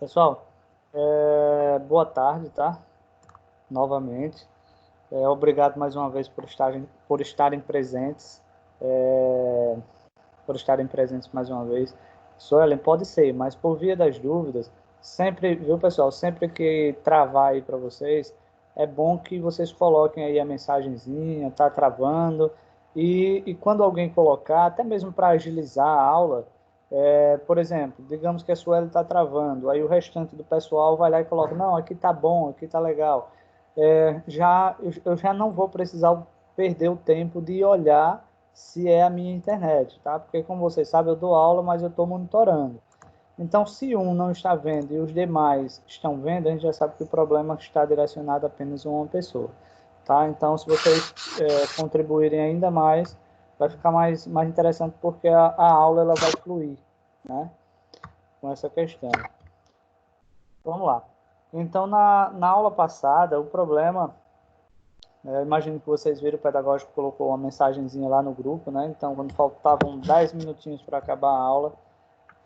Pessoal, boa tarde, tá? Novamente. Obrigado mais uma vez por estarem presentes. É, por estarem presentes mais uma vez. Suelen, pode ser, mas por via das dúvidas, sempre, viu, pessoal? Sempre que travar aí para vocês, é bom que vocês coloquem aí a mensagenzinha, tá travando. E quando alguém colocar, até mesmo para agilizar a aula, por exemplo, digamos que a Sueli está travando, aí o restante do pessoal vai lá e coloca, não, aqui tá bom, aqui tá legal. Eu já não vou precisar perder o tempo de olhar se é a minha internet, tá? Porque, como vocês sabem, eu dou aula, mas eu estou monitorando. Então, se um não está vendo e os demais estão vendo, a gente já sabe que o problema está direcionado a apenas uma pessoa, tá? Então, se vocês contribuírem ainda mais, vai ficar mais interessante, porque a aula ela vai fluir, né? Com essa questão. Vamos lá. Então, na aula passada, o problema imagino que vocês viram, o pedagógico colocou uma mensagenzinha lá no grupo, né? Então, quando faltavam 10 minutinhos para acabar a aula,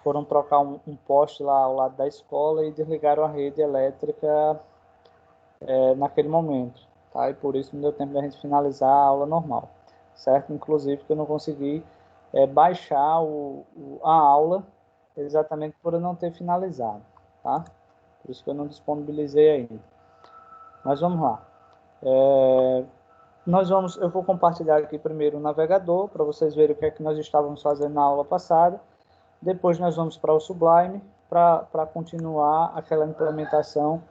foram trocar um poste lá ao lado da escola e desligaram a rede elétrica naquele momento, tá? E por isso não deu tempo da gente finalizar a aula normal, certo? Inclusive que eu não consegui baixar a aula exatamente por eu não ter finalizado, tá? Por isso que eu não disponibilizei ainda. Mas vamos lá. Eu vou compartilhar aqui primeiro o navegador, para vocês verem o que é que nós estávamos fazendo na aula passada. Depois nós vamos para o Sublime, para continuar aquela implementação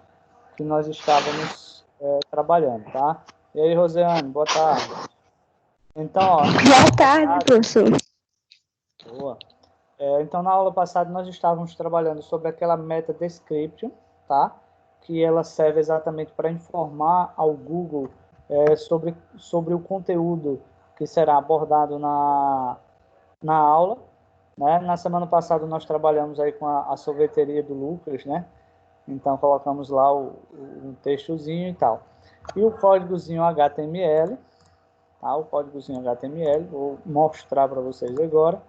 que nós estávamos trabalhando, tá? E aí, Rosiane, boa tarde. Então, ó, Boa tarde, professor. boa. Então, na aula passada, nós estávamos trabalhando sobre aquela meta description, tá? Que ela serve exatamente para informar ao Google sobre o conteúdo que será abordado na aula, né? Na semana passada, nós trabalhamos aí com a sorveteria do Lucas, né? Então, colocamos lá um textozinho e tal. E o códigozinho HTML, tá? O códigozinho HTML, vou mostrar para vocês agora.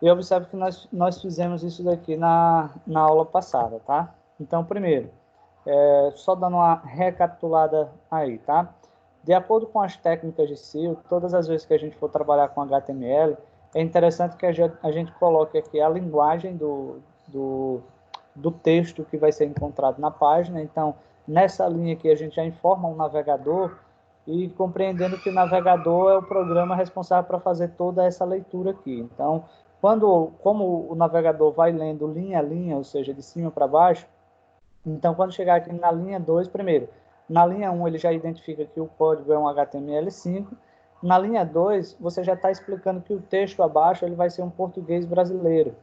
E observe que nós fizemos isso daqui na aula passada, tá? Então, primeiro, só dando uma recapitulada aí, tá? De acordo com as técnicas de SEO, todas as vezes que a gente for trabalhar com HTML, é interessante que a gente coloque aqui a linguagem do texto que vai ser encontrado na página. Então, nessa linha aqui, a gente já informa o navegador e compreendendo que o navegador é o programa responsável para fazer toda essa leitura aqui. Então, como o navegador vai lendo linha a linha, ou seja, de cima para baixo, então quando chegar aqui na linha 2, primeiro, na linha 1 ele já identifica que o código é um HTML5, na linha 2 você já está explicando que o texto abaixo ele vai ser um português brasileiro,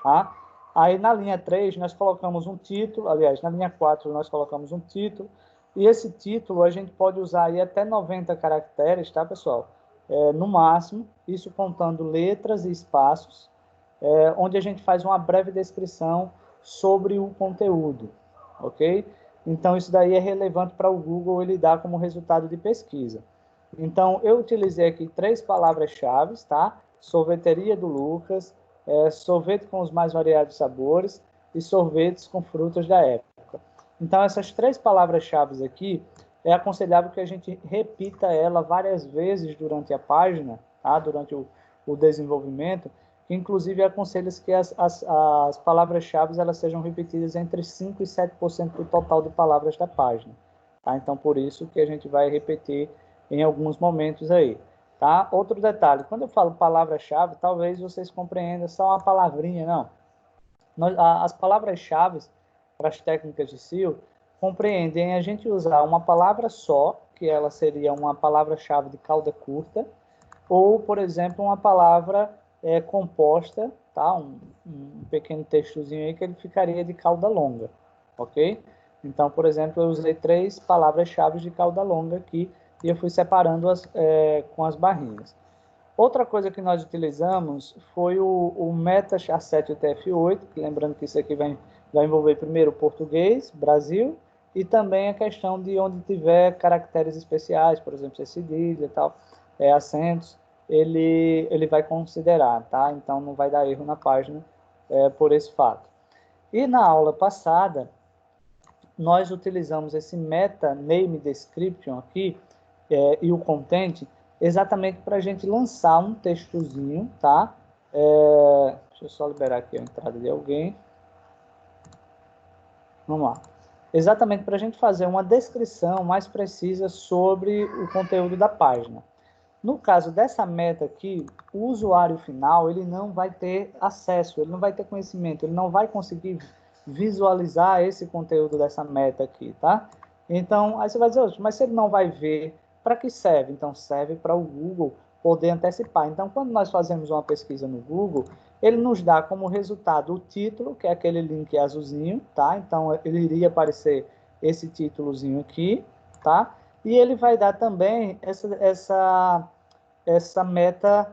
tá? Aí na linha 3 nós colocamos um título, aliás, na linha 4 nós colocamos um título, e esse título a gente pode usar aí até 90 caracteres, tá, pessoal? No máximo, isso contando letras e espaços, onde a gente faz uma breve descrição sobre o conteúdo, ok? Então, isso daí é relevante para o Google ele dar como resultado de pesquisa. Então, eu utilizei aqui 3 palavras-chave, tá? Sorveteria do Lucas, sorvete com os mais variados sabores e sorvetes com frutas da época. Então, essas 3 palavras-chave aqui, é aconselhável que a gente repita ela várias vezes durante a página, tá? Durante o desenvolvimento, que inclusive aconselha que as palavras-chave elas sejam repetidas entre 5% e 7% do total de palavras da página. Tá? Então, por isso que a gente vai repetir em alguns momentos aí. Tá? Outro detalhe, quando eu falo palavra-chave, talvez vocês compreendam só uma palavrinha, não. As palavras-chave para as técnicas de SEO compreendem a gente usar uma palavra só, que ela seria uma palavra-chave de cauda curta, ou, por exemplo, uma palavra composta, tá? Um pequeno textozinho aí que ele ficaria de cauda longa, ok? Então, por exemplo, eu usei 3 palavras-chave de cauda longa aqui e eu fui separando com as barrinhas. Outra coisa que nós utilizamos foi o MetaChat UTF-8, que lembrando que isso aqui vai envolver primeiro o português, Brasil, e também a questão de onde tiver caracteres especiais, por exemplo, cedilha e tal, acentos, ele vai considerar, tá? Então não vai dar erro na página por esse fato. E na aula passada, nós utilizamos esse meta name description aqui, e o content, exatamente para a gente lançar um textozinho, tá? Deixa eu só liberar aqui a entrada de alguém. Vamos lá. Exatamente para a gente fazer uma descrição mais precisa sobre o conteúdo da página. No caso dessa meta aqui, o usuário final, ele não vai ter acesso, ele não vai ter conhecimento, ele não vai conseguir visualizar esse conteúdo dessa meta aqui, tá? Então, aí você vai dizer, mas se ele não vai ver, para que serve? Então, serve para o Google poder antecipar. Então, quando nós fazemos uma pesquisa no Google, ele nos dá como resultado o título, que é aquele link azulzinho, tá? Então, ele iria aparecer esse títulozinho aqui, tá? E ele vai dar também essa meta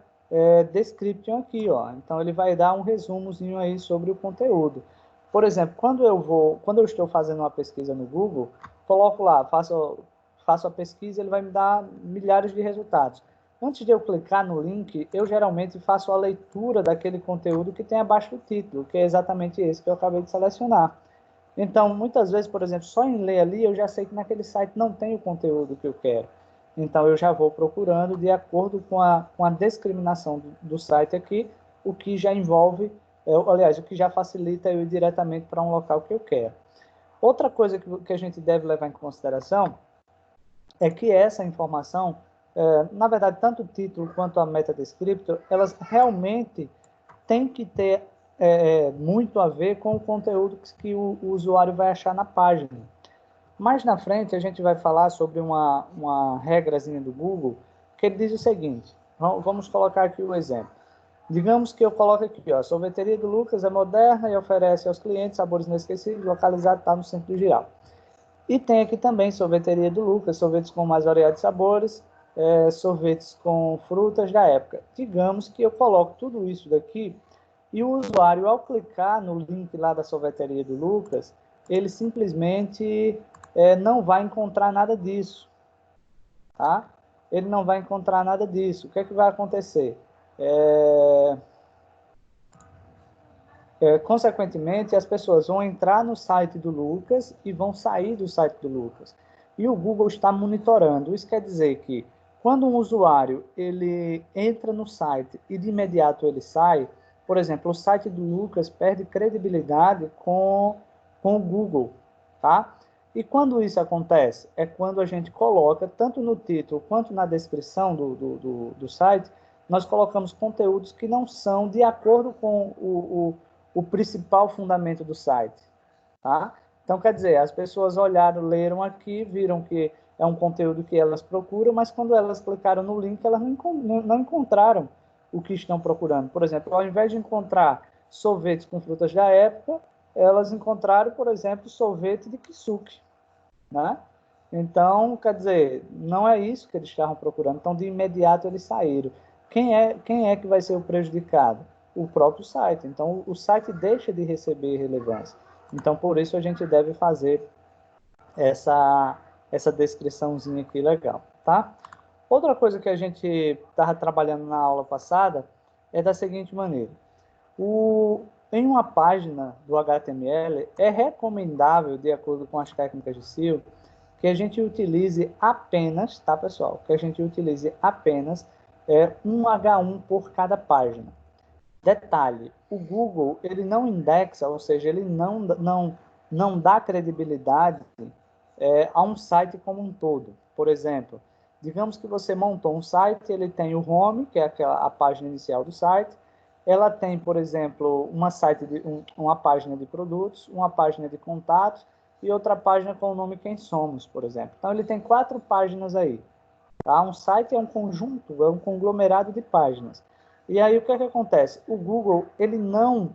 description aqui, ó. Então, ele vai dar um resumozinho aí sobre o conteúdo. Por exemplo, quando eu estou fazendo uma pesquisa no Google, coloco lá, faço a pesquisa, ele vai me dar milhares de resultados. Antes de eu clicar no link, eu geralmente faço a leitura daquele conteúdo que tem abaixo do título, que é exatamente esse que eu acabei de selecionar. Então, muitas vezes, por exemplo, só em ler ali, eu já sei que naquele site não tem o conteúdo que eu quero. Então, eu já vou procurando de acordo com a discriminação do site aqui, o que já envolve, aliás, o que já facilita eu ir diretamente para um local que eu quero. Outra coisa que a gente deve levar em consideração é que essa informação, na verdade, tanto o título quanto a meta descriptor, elas realmente têm que ter muito a ver com o conteúdo que o usuário vai achar na página. Mais na frente, a gente vai falar sobre uma regrazinha do Google, que ele diz o seguinte, vamos colocar aqui o exemplo. Digamos que eu coloco aqui, ó, a sorveteria do Lucas é moderna e oferece aos clientes sabores inesquecíveis, localizado tá, no centro geral. E tem aqui também sorveteria do Lucas, sorvetes com mais variados sabores, sorvetes com frutas da época. Digamos que eu coloco tudo isso daqui e o usuário, ao clicar no link lá da sorveteria do Lucas, ele simplesmente não vai encontrar nada disso, tá? Ele não vai encontrar nada disso. O que é que vai acontecer? Consequentemente, as pessoas vão entrar no site do Lucas e vão sair do site do Lucas. E o Google está monitorando. Isso quer dizer que quando um usuário ele entra no site e de imediato ele sai, por exemplo, o site do Lucas perde credibilidade com o Google, tá? E quando isso acontece? É quando a gente coloca, tanto no título quanto na descrição do site, nós colocamos conteúdos que não são de acordo com o principal fundamento do site, tá? Então, quer dizer, as pessoas olharam, leram aqui, viram que é um conteúdo que elas procuram, mas quando elas clicaram no link, elas não encontraram o que estão procurando. Por exemplo, ao invés de encontrar sorvetes com frutas da época, elas encontraram, por exemplo, sorvete de kisuke, né? Então, quer dizer, não é isso que eles estavam procurando. Então, de imediato, eles saíram. Quem é que vai ser o prejudicado? O próprio site. Então, o site deixa de receber relevância. Então, por isso, a gente deve fazer essa descriçãozinha aqui legal, tá? Outra coisa que a gente estava trabalhando na aula passada é da seguinte maneira. Em uma página do HTML, é recomendável, de acordo com as técnicas de SEO, que a gente utilize apenas, tá, pessoal? Que a gente utilize apenas um H1 por cada página. Detalhe, o Google, ele não indexa, ou seja, ele não dá credibilidade a um site como um todo. Por exemplo, digamos que você montou um site, ele tem o home, que é a página inicial do site, ela tem, por exemplo, uma página de produtos, uma página de contatos e outra página com o nome Quem Somos, por exemplo. Então, ele tem 4 páginas aí. Tá? Um site é um conjunto, é um conglomerado de páginas. E aí, o que é que acontece? O Google, ele não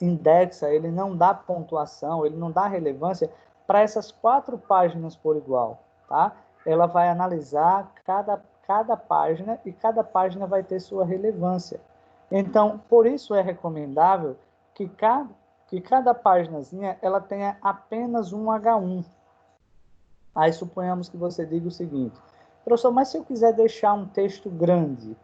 indexa, ele não dá pontuação, ele não dá relevância para essas 4 páginas por igual, tá? Ela vai analisar cada página e cada página vai ter sua relevância. Então, por isso é recomendável que cada páginazinha ela tenha apenas um H1. Aí suponhamos que você diga o seguinte, professor, mas se eu quiser deixar um texto grande,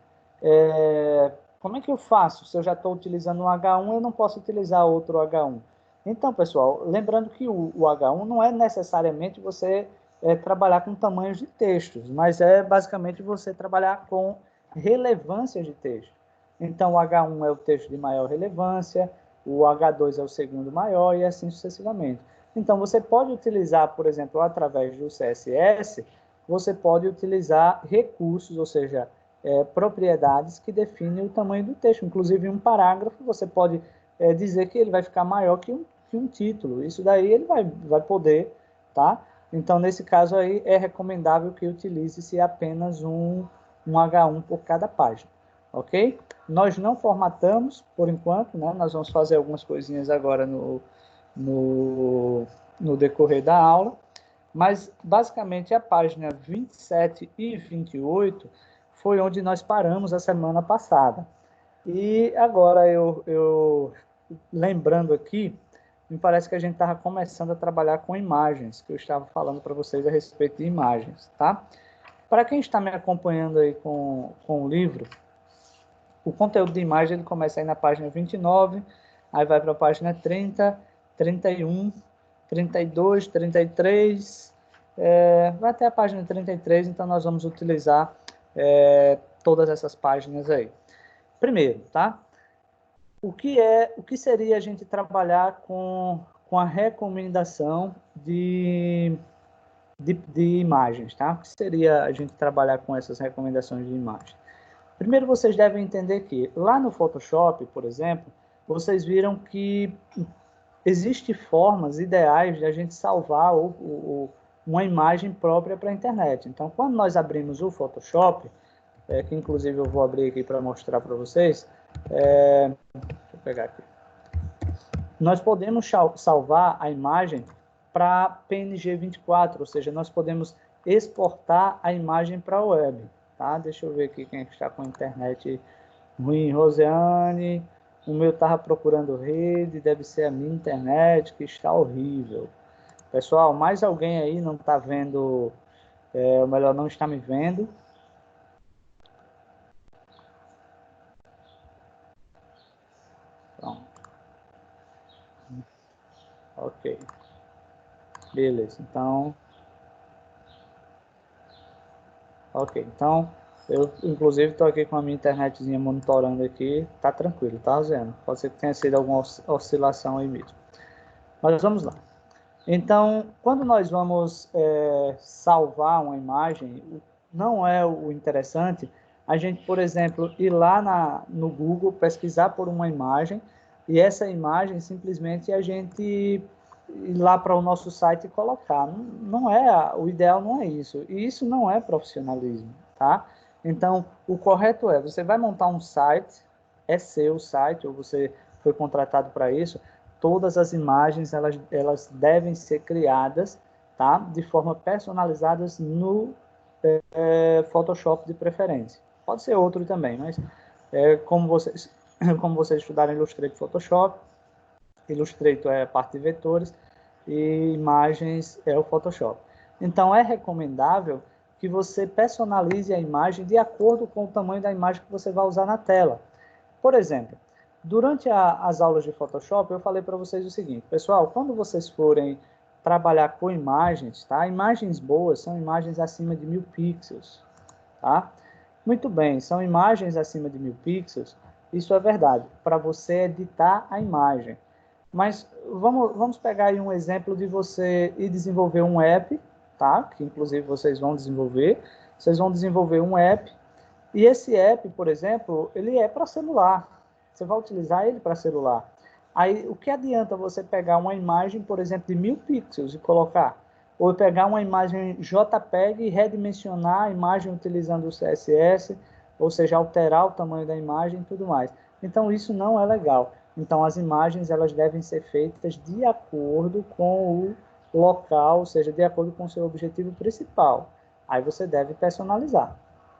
como é que eu faço? Se eu já estou utilizando um H1, eu não posso utilizar outro H1. Então, pessoal, lembrando que o H1 não é necessariamente você trabalhar com tamanhos de textos, mas é basicamente você trabalhar com relevâncias de texto. Então, o H1 é o texto de maior relevância, o H2 é o segundo maior e assim sucessivamente. Então, você pode utilizar, por exemplo, através do CSS, você pode utilizar recursos, ou seja, propriedades que definem o tamanho do texto. Inclusive, um parágrafo, você pode dizer que ele vai ficar maior que um título. Isso daí ele vai poder, tá? Então, nesse caso aí, é recomendável que utilize-se apenas um H1 por cada página, ok? Nós não formatamos, por enquanto, né? Nós vamos fazer algumas coisinhas agora no decorrer da aula, mas, basicamente, a página 27 e 28 foi onde nós paramos a semana passada. E agora, eu lembrando aqui, me parece que a gente estava começando a trabalhar com imagens, que eu estava falando para vocês a respeito de imagens, tá? Para quem está me acompanhando aí com o livro, o conteúdo de imagem ele começa aí na página 29, aí vai para a página 30, 31, 32, 33, vai até a página 33, então nós vamos utilizar todas essas páginas aí. Primeiro, tá? O que seria a gente trabalhar com a recomendação de imagens, tá? O que seria a gente trabalhar com essas recomendações de imagens? Primeiro, vocês devem entender que lá no Photoshop, por exemplo, vocês viram que existem formas ideais de a gente salvar uma imagem própria para a internet. Então, quando nós abrimos o Photoshop, que inclusive eu vou abrir aqui para mostrar para vocês, deixa eu pegar aqui. Nós podemos salvar a imagem para PNG 24, ou seja, nós podemos exportar a imagem para a web. Tá? Deixa eu ver aqui quem está com a internet ruim. Rosiane, o meu estava procurando rede, deve ser a minha internet que está horrível. Pessoal, mais alguém aí não está vendo, ou melhor, não está me vendo? Pronto. Ok. Beleza, então... Ok, então eu inclusive estou aqui com a minha internetzinha monitorando aqui, tá tranquilo, tá, Zeno? Pode ser que tenha sido alguma oscilação aí mesmo. Mas vamos lá. Então, quando nós vamos salvar uma imagem, não é o interessante a gente, por exemplo, ir lá no Google, pesquisar por uma imagem, e essa imagem simplesmente a gente ir lá para o nosso site e colocar. Não é, o ideal não é isso. E isso não é profissionalismo, tá? Então, o correto é, você vai montar um site, é seu site, ou você foi contratado para isso, todas as imagens elas devem ser criadas, tá? De forma personalizadas no Photoshop de preferência. Pode ser outro também, mas como vocês estudaram Illustrator e Photoshop, Illustrator é a parte de vetores e imagens é o Photoshop. Então, é recomendável que você personalize a imagem de acordo com o tamanho da imagem que você vai usar na tela. Por exemplo, durante as aulas de Photoshop, eu falei para vocês o seguinte, pessoal, quando vocês forem trabalhar com imagens, tá? Imagens boas são imagens acima de 1000 pixels, tá? Muito bem, são imagens acima de 1000 pixels, isso é verdade, para você editar a imagem. Mas vamos pegar aí um exemplo de você ir desenvolver um app, tá? Que inclusive vocês vão desenvolver. Vocês vão desenvolver um app e esse app, por exemplo, ele é para celular. Você vai utilizar ele para celular. Aí, o que adianta você pegar uma imagem, por exemplo, de 1000 pixels e colocar? Ou pegar uma imagem JPEG e redimensionar a imagem utilizando o CSS, ou seja, alterar o tamanho da imagem e tudo mais. Então, isso não é legal. Então, as imagens elas devem ser feitas de acordo com o local, ou seja, de acordo com o seu objetivo principal. Aí você deve personalizar,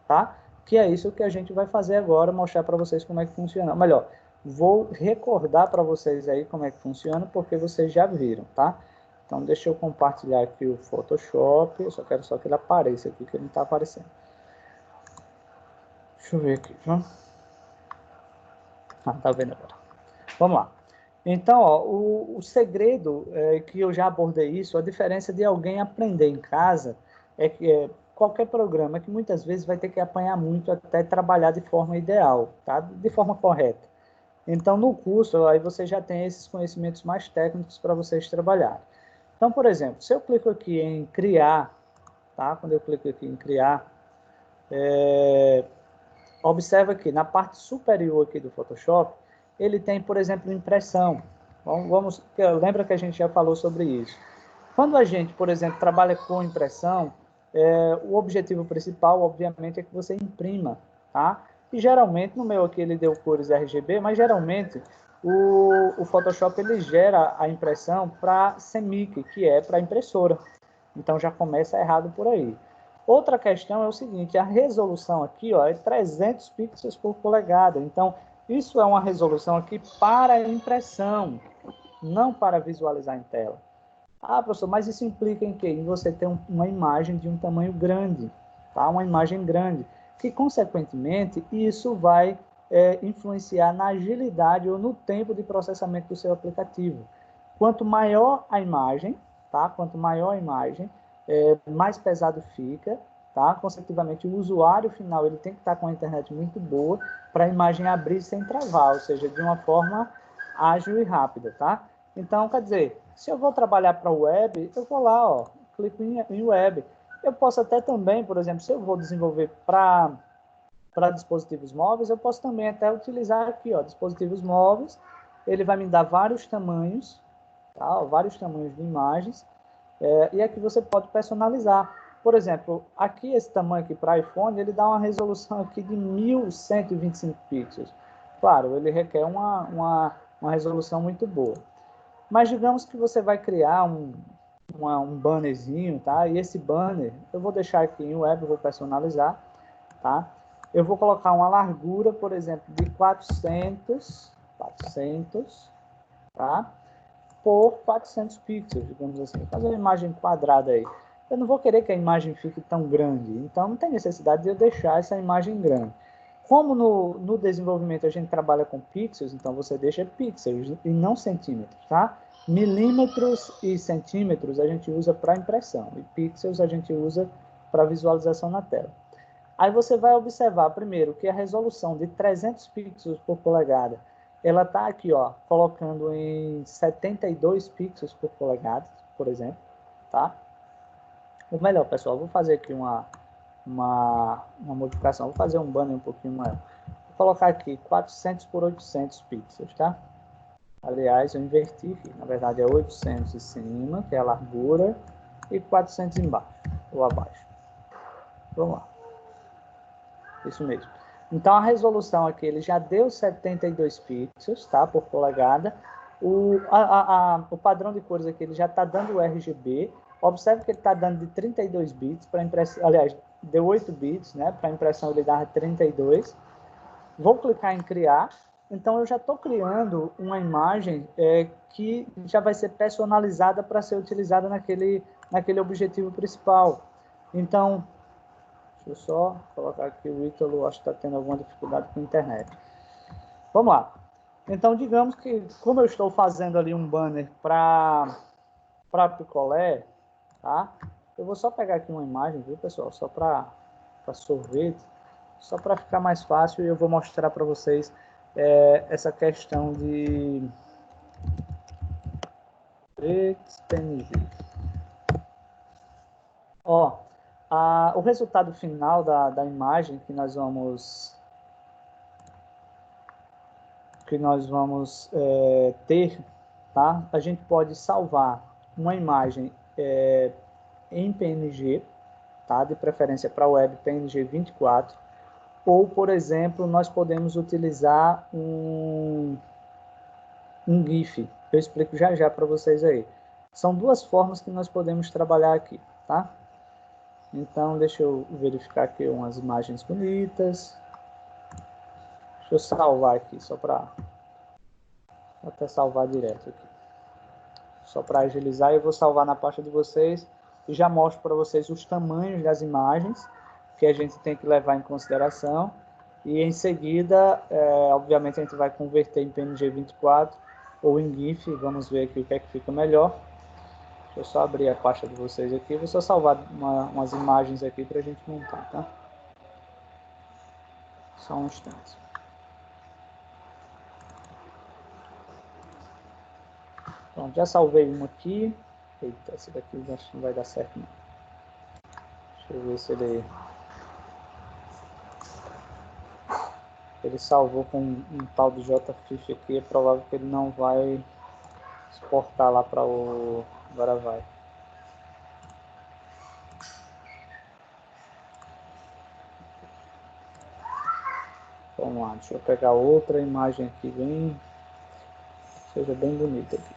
tá? Que é isso que a gente vai fazer agora, mostrar para vocês como é que funciona. Melhor, vou recordar para vocês aí como é que funciona, porque vocês já viram, tá? Então, deixa eu compartilhar aqui o Photoshop. Eu só quero que ele apareça aqui, que ele não está aparecendo. Deixa eu ver aqui, viu? Ah, tá vendo agora. Vamos lá. Então, ó, o segredo que eu já abordei isso, a diferença de alguém aprender em casa é que qualquer programa que muitas vezes vai ter que apanhar muito até trabalhar de forma ideal, tá? De forma correta. Então, no curso, aí você já tem esses conhecimentos mais técnicos para vocês trabalharem. Então, por exemplo, se eu clico aqui em criar, tá? Quando eu clico aqui em criar, observa aqui, na parte superior aqui do Photoshop, ele tem, por exemplo, impressão. Lembra que a gente já falou sobre isso. Quando a gente, por exemplo, trabalha com impressão, o objetivo principal, obviamente, é que você imprima, tá? E geralmente, no meu aqui ele deu cores RGB, mas geralmente o Photoshop ele gera a impressão para CMYK, que é para impressora. Então já começa errado por aí. Outra questão é o seguinte, a resolução aqui ó, é 300 pixels por polegada. Então, isso é uma resolução aqui para impressão, não para visualizar em tela. Ah, professor, mas isso implica em quê? Em você ter uma imagem de um tamanho grande, tá? Uma imagem grande, que, consequentemente, isso vai influenciar na agilidade ou no tempo de processamento do seu aplicativo. Quanto maior a imagem, tá? Quanto maior a imagem, mais pesado fica, tá? Consecutivamente, o usuário final ele tem que estar com a internet muito boa para a imagem abrir sem travar, ou seja, de uma forma ágil e rápida, tá? Então, quer dizer, se eu vou trabalhar para web, eu vou lá, ó, clico em web. Eu posso até também, por exemplo, se eu vou desenvolver para dispositivos móveis, eu posso também até utilizar aqui, ó, dispositivos móveis. Ele vai me dar vários tamanhos, tá? Ó, vários tamanhos de imagens. E aqui você pode personalizar. Por exemplo, aqui esse tamanho aqui para iPhone, ele dá uma resolução aqui de 1125 pixels. Claro, ele requer uma resolução muito boa. Mas digamos que você vai criar um bannerzinho, tá? E esse banner, eu vou deixar aqui em web, eu vou personalizar, tá? Eu vou colocar uma largura, por exemplo, de 400, tá? Por 400 pixels, digamos assim. Vou fazer uma imagem quadrada aí. Eu não vou querer que a imagem fique tão grande, então não tem necessidade de eu deixar essa imagem grande. Como no desenvolvimento a gente trabalha com pixels, então você deixa pixels e não centímetros, tá? Milímetros e centímetros a gente usa para impressão e pixels a gente usa para visualização na tela. Aí você vai observar primeiro que a resolução de 300 pixels por polegada, ela está aqui, ó, colocando em 72 pixels por polegada, por exemplo, tá? Ou melhor, pessoal, vou fazer aqui uma modificação, vou fazer um banner um pouquinho maior. Vou colocar aqui 400 por 800 pixels, tá? Aliás, eu inverti aqui, na verdade é 800 em cima, que é a largura, e 400 embaixo, ou abaixo. Vamos lá. Isso mesmo. Então, a resolução aqui, ele já deu 72 pixels, tá? Por polegada. O padrão de cores aqui, ele já está dando o RGB. Observe que ele está dando de 32 bits para impressão, aliás, deu 8 bits, né? Para impressão ele dava 32. Vou clicar em criar. Então, eu já estou criando uma imagem que já vai ser personalizada para ser utilizada naquele objetivo principal. Então, deixa eu só colocar aqui o Ítalo, acho que está tendo alguma dificuldade com a internet. Vamos lá. Então, digamos que, como eu estou fazendo ali um banner para picolé, tá? Eu vou só pegar aqui uma imagem, viu, pessoal? Só para sorvete, só para ficar mais fácil, e eu vou mostrar para vocês essa questão de PNG. Ó, o resultado final da imagem que nós vamos ter, tá? A gente pode salvar uma imagem em PNG, tá? De preferência para web PNG 24, ou, por exemplo, nós podemos utilizar um GIF. Eu explico já já para vocês aí. São duas formas que nós podemos trabalhar aqui, tá? Então, deixa eu verificar aqui umas imagens bonitas. Deixa eu salvar aqui, só para até salvar direto aqui. Só para agilizar, eu vou salvar na pasta de vocês e já mostro para vocês os tamanhos das imagens que a gente tem que levar em consideração. E em seguida, obviamente, a gente vai converter em PNG 24 ou em GIF. Vamos ver aqui o que é que fica melhor. Deixa eu só abrir a pasta de vocês aqui. Vou só salvar umas imagens aqui para a gente montar, tá? Só um instante. Pronto, já salvei uma aqui. Eita, esse daqui acho que não vai dar certo, não. Deixa eu ver se ele salvou com um tal de JFIF aqui. É provável que ele não vai exportar lá para o... Agora vai. Vamos lá, deixa eu pegar outra imagem aqui, seja bem bonita aqui.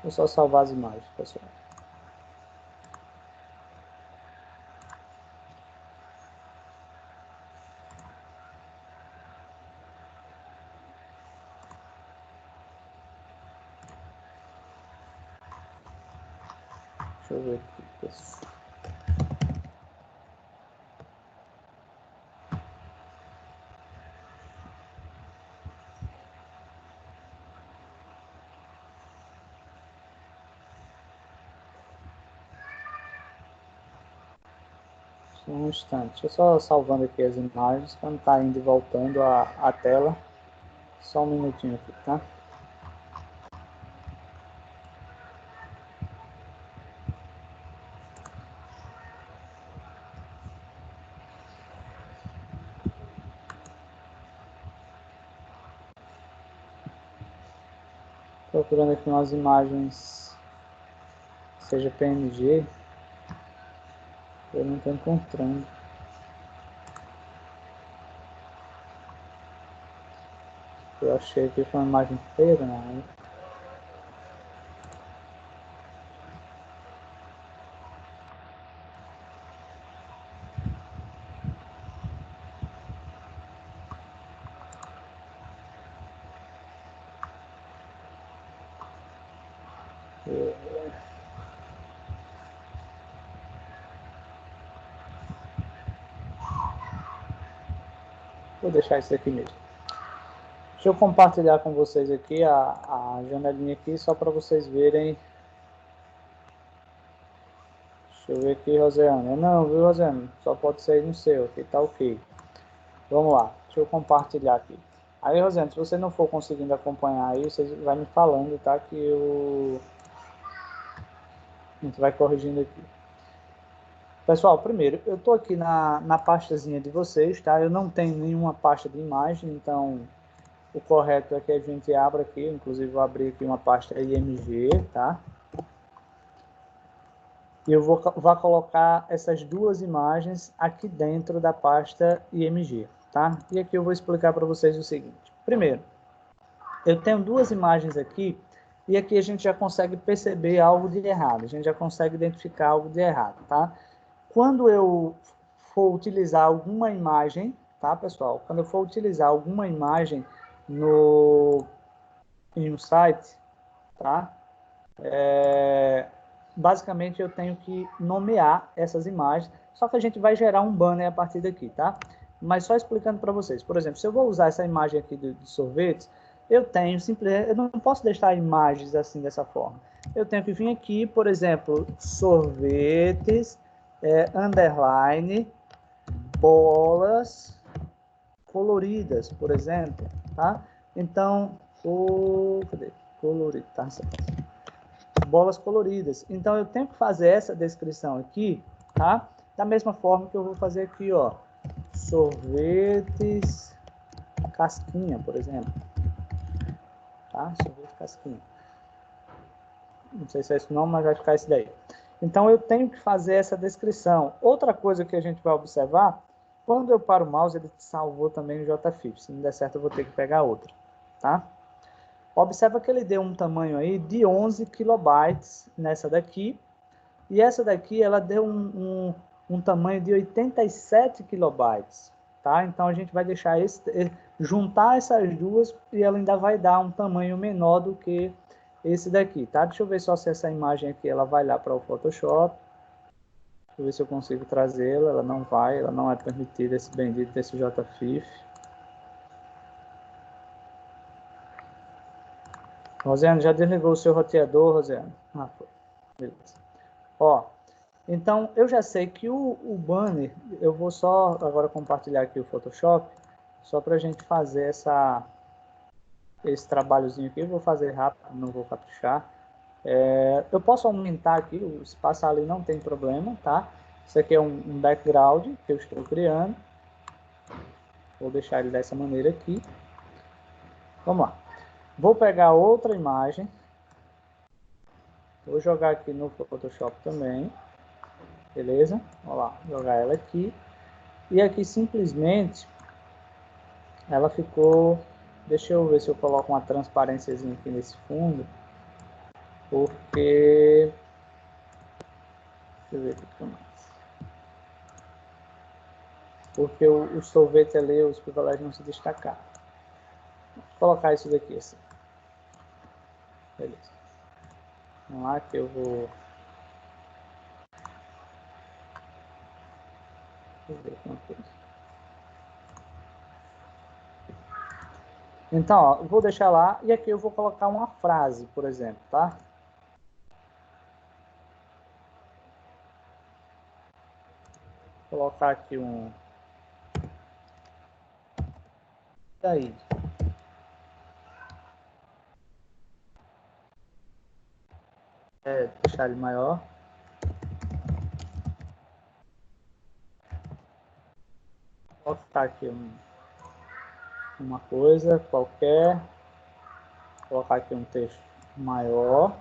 Vou só salvar as imagens, pessoal. Deixa eu ver aqui, pessoal. Só um instante. Deixa eu só salvando aqui as imagens, para não estar indo e voltando a tela. Só um minutinho aqui, tá? Procurando aqui umas imagens, seja PNG, eu não estou encontrando. Eu achei que foi uma imagem feia, né? Vou deixar isso aqui mesmo. Deixa eu compartilhar com vocês aqui a janelinha aqui, só para vocês verem. Deixa eu ver aqui, Rosiane. Não, viu, Rosiane? Só pode ser no seu, aqui tá ok. Vamos lá, deixa eu compartilhar aqui. Aí, Rosiane, se você não for conseguindo acompanhar aí, você vai me falando, tá? Que a gente vai corrigindo aqui. Pessoal, primeiro, eu estou aqui na pastazinha de vocês, tá? Eu não tenho nenhuma pasta de imagem, então o correto é que a gente abra aqui, inclusive vou abrir aqui uma pasta IMG, tá? E eu vou colocar essas duas imagens aqui dentro da pasta IMG, tá? E aqui eu vou explicar para vocês o seguinte. Primeiro, eu tenho duas imagens aqui, e aqui a gente já consegue perceber algo de errado, a gente já consegue identificar algo de errado, tá? Quando eu for utilizar alguma imagem, tá, pessoal? Quando eu for utilizar alguma imagem em um site, tá? Basicamente eu tenho que nomear essas imagens, só que a gente vai gerar um banner a partir daqui, tá? Mas só explicando para vocês, por exemplo, se eu vou usar essa imagem aqui de sorvetes, eu não posso deixar imagens assim dessa forma. Eu tenho que vir aqui, por exemplo, sorvetes, underline, bolas coloridas, por exemplo, tá? Então, cadê? Colorido, tá? Bolas coloridas. Então, eu tenho que fazer essa descrição aqui, tá? Da mesma forma que eu vou fazer aqui, ó. Sorvetes casquinha, por exemplo. Tá? Sorvete casquinha. Não sei se é esse nome, mas vai ficar esse daí. Então, eu tenho que fazer essa descrição. Outra coisa que a gente vai observar, quando eu paro o mouse, ele salvou também o JFIF. Se não der certo, eu vou ter que pegar outro, tá? Observa que ele deu um tamanho aí de 11 kilobytes nessa daqui, e essa daqui ela deu um tamanho de 87 kilobytes, tá? Então a gente vai deixar juntar essas duas e ela ainda vai dar um tamanho menor do que esse daqui, tá? Deixa eu ver só se essa imagem aqui ela vai lá para o Photoshop. Deixa eu ver se eu consigo trazê-la. Ela não vai, ela não é permitida, esse bendito desse JFIF. Rosiane, já desligou o seu roteador, Rosiane? Ah, foi. Beleza. Ó, então eu já sei que o banner, eu vou só agora compartilhar aqui o Photoshop, só para a gente fazer esse trabalhozinho aqui. Eu vou fazer rápido, não vou caprichar. Eu posso aumentar aqui, o espaço ali não tem problema, tá? Isso aqui é um background que eu estou criando. Vou deixar ele dessa maneira aqui. Vamos lá. Vou pegar outra imagem. Vou jogar aqui no Photoshop também. Beleza? Vamos lá, jogar ela aqui. E aqui simplesmente ela ficou... Deixa eu ver se eu coloco uma transparênciazinha aqui nesse fundo. Porque... Deixa eu ver aqui mais. Porque o sorvete ali, os picolés não se destacaram. Vou colocar isso daqui assim. Beleza. Vamos lá que eu vou... Deixa eu ver uma coisa. Então, ó, eu vou deixar lá e aqui eu vou colocar uma frase, por exemplo, tá? Vou colocar aqui um... E aí? Deixar ele maior. Vou colocar aqui uma coisa qualquer. Vou colocar aqui um texto maior.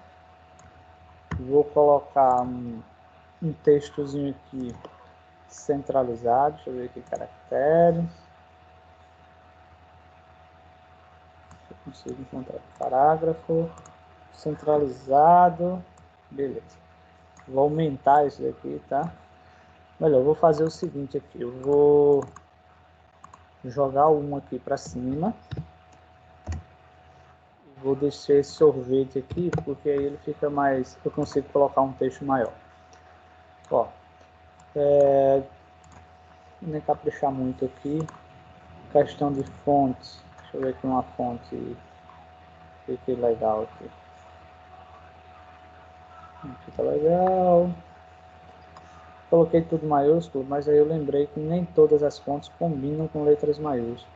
Vou colocar um textozinho aqui centralizado. Deixa eu ver aqui, caracteres. Se eu consigo encontrar parágrafo centralizado. Beleza. Vou aumentar isso daqui, tá? Melhor, eu vou fazer o seguinte aqui. Eu vou jogar um aqui para cima. Vou deixar esse sorvete aqui, porque aí ele fica mais... Eu consigo colocar um texto maior. Ó, nem caprichar muito aqui. Questão de fontes. Deixa eu ver aqui uma fonte que fique legal aqui. Fica legal. Coloquei tudo maiúsculo, mas aí eu lembrei que nem todas as fontes combinam com letras maiúsculas.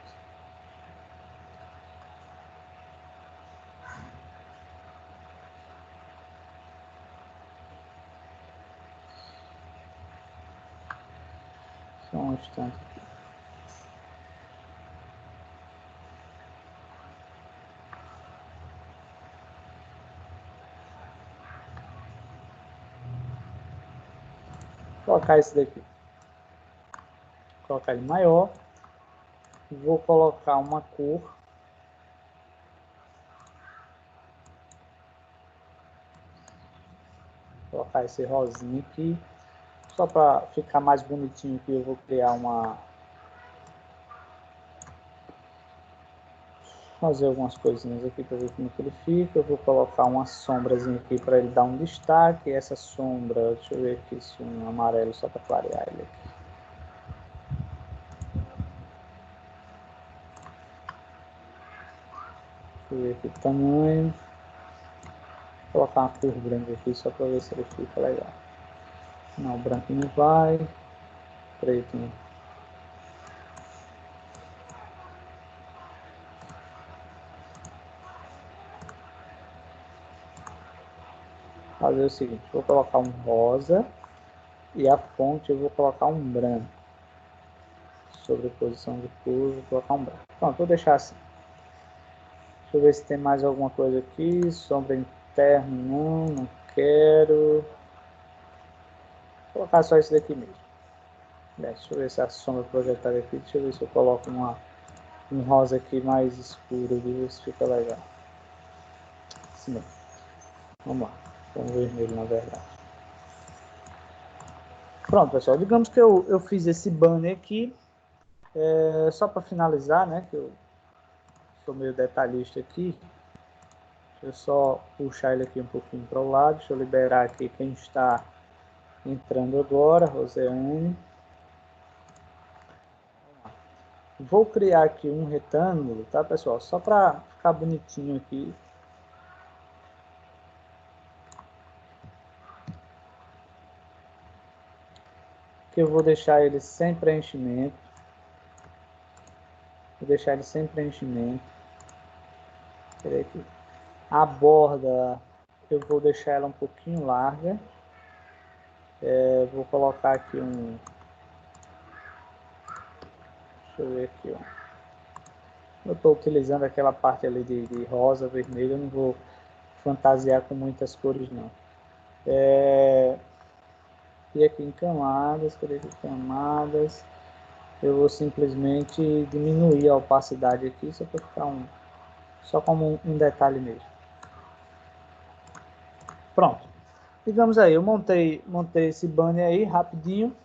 Só um instante aqui. Vou colocar esse daqui. Vou colocar ele maior. Vou colocar uma cor. Vou colocar esse rosinha aqui. Só para ficar mais bonitinho aqui, eu vou criar fazer algumas coisinhas aqui para ver como que ele fica. Eu vou colocar uma sombrazinha aqui para ele dar um destaque. Essa sombra, deixa eu ver aqui se um amarelo só para clarear ele aqui. Deixa eu ver aqui o tamanho. Vou colocar uma cor branca aqui só para ver se ele fica legal. Não, branco não vai. Preto não. Fazer o seguinte, vou colocar um rosa e a fonte eu vou colocar um branco. Sobreposição de cor, vou colocar um branco. Pronto, vou deixar assim. Deixa eu ver se tem mais alguma coisa aqui. Sombra interna, não quero. Vou colocar só isso daqui mesmo. Deixa eu ver se a sombra projetada aqui. Deixa eu ver se eu coloco um rosa aqui mais escuro. Ver se fica legal. Assim mesmo. Vamos lá. Um vermelho na verdade. Pronto, pessoal. Digamos que eu fiz esse banner aqui. Só para finalizar, né, que eu sou meio detalhista aqui, deixa eu só puxar ele aqui um pouquinho para o lado, deixa eu liberar aqui quem está entrando agora, Roseane. Vou criar aqui um retângulo, tá, pessoal? Só para ficar bonitinho aqui. Que eu vou deixar ele sem preenchimento. Vou deixar ele sem preenchimento. Peraí aqui. A borda, eu vou deixar ela um pouquinho larga. Vou colocar aqui um... Deixa eu ver aqui, ó. Eu estou utilizando aquela parte ali de rosa, vermelho. Eu não vou fantasiar com muitas cores, não. E aqui em camadas, cadê aqui camadas? Eu vou simplesmente diminuir a opacidade aqui, só para ficar só como um detalhe mesmo. Pronto. Digamos aí, eu montei esse banner aí rapidinho,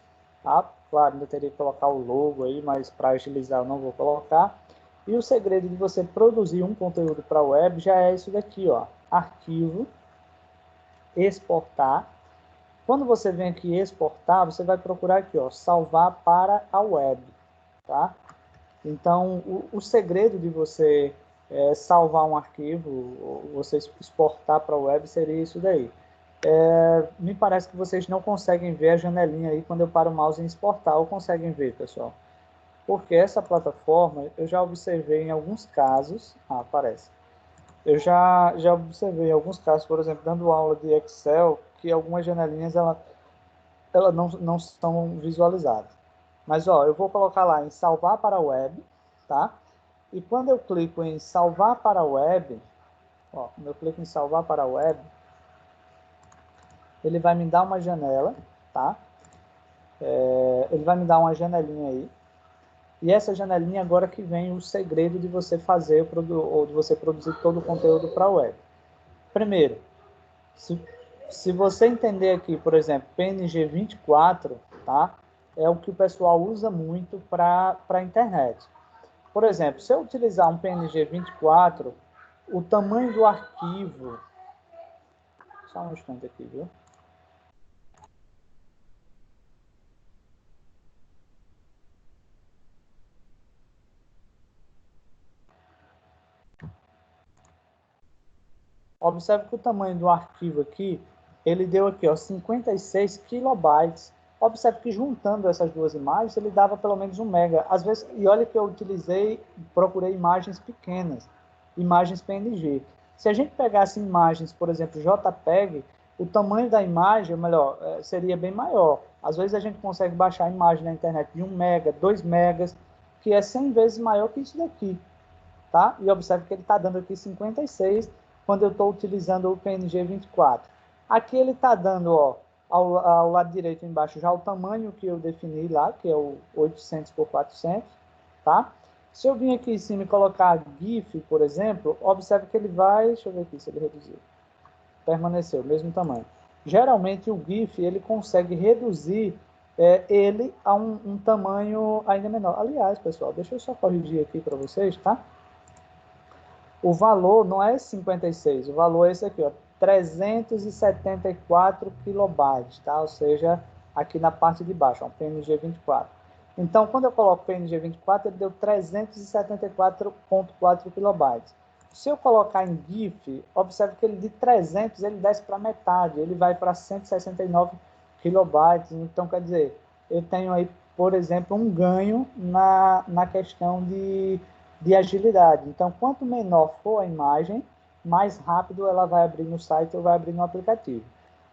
tá? Claro, ainda teria que colocar o logo aí, mas para agilizar eu não vou colocar. E o segredo de você produzir um conteúdo para a web já é isso daqui, ó. Arquivo, exportar. Quando você vem aqui exportar, você vai procurar aqui, ó, salvar para a web, tá? Então, o segredo de você salvar um arquivo, ou você exportar para a web, seria isso daí. Me parece que vocês não conseguem ver a janelinha aí quando eu paro o mouse em exportar, ou conseguem ver, pessoal? Porque essa plataforma, eu já observei em alguns casos, aparece. Eu já observei em alguns casos, por exemplo, dando aula de Excel, que algumas janelinhas ela não são visualizadas. Mas, ó, eu vou colocar lá em salvar para a web, tá? E quando eu clico em salvar para a web, ó, quando eu clico em salvar para a web, ele vai me dar uma janela, tá? Ele vai me dar uma janelinha aí. E essa janelinha agora que vem o segredo de você fazer ou de você produzir todo o conteúdo para a web. Primeiro, se, se você entender aqui, por exemplo, PNG 24, tá? É o que o pessoal usa muito para a internet. Por exemplo, se eu utilizar um PNG 24, o tamanho do arquivo... Só um instante aqui, viu? Observe que o tamanho do arquivo aqui, ele deu aqui, ó, 56 kilobytes. Observe que juntando essas duas imagens, ele dava pelo menos 1 mega. Às vezes, e olha que eu utilizei, procurei imagens pequenas, imagens PNG. Se a gente pegasse imagens, por exemplo, JPEG, o tamanho da imagem, ou melhor, seria bem maior. Às vezes a gente consegue baixar a imagem na internet de 1 mega, 2 megas, que é 100 vezes maior que isso daqui, tá? E observe que ele está dando aqui 56 quando eu estou utilizando o PNG 24. Aqui ele está dando, ó, ao lado direito embaixo já o tamanho que eu defini lá, que é o 800 por 400, tá? Se eu vir aqui em cima e colocar GIF, por exemplo, observe que ele vai, deixa eu ver aqui se ele reduziu, permaneceu, mesmo tamanho. Geralmente o GIF, ele consegue reduzir ele a um tamanho ainda menor. Aliás, pessoal, deixa eu só corrigir aqui para vocês, tá? O valor não é 56, o valor é esse aqui, ó, 374 kilobytes, tá? Ou seja, aqui na parte de baixo, ó, PNG 24. Então, quando eu coloco PNG 24, ele deu 374,4 kilobytes. Se eu colocar em GIF, observe que ele de 300 ele desce para metade, ele vai para 169 kilobytes. Então, quer dizer, eu tenho aí, por exemplo, um ganho na questão de agilidade. Então, quanto menor for a imagem, mais rápido ela vai abrir no site ou vai abrir no aplicativo.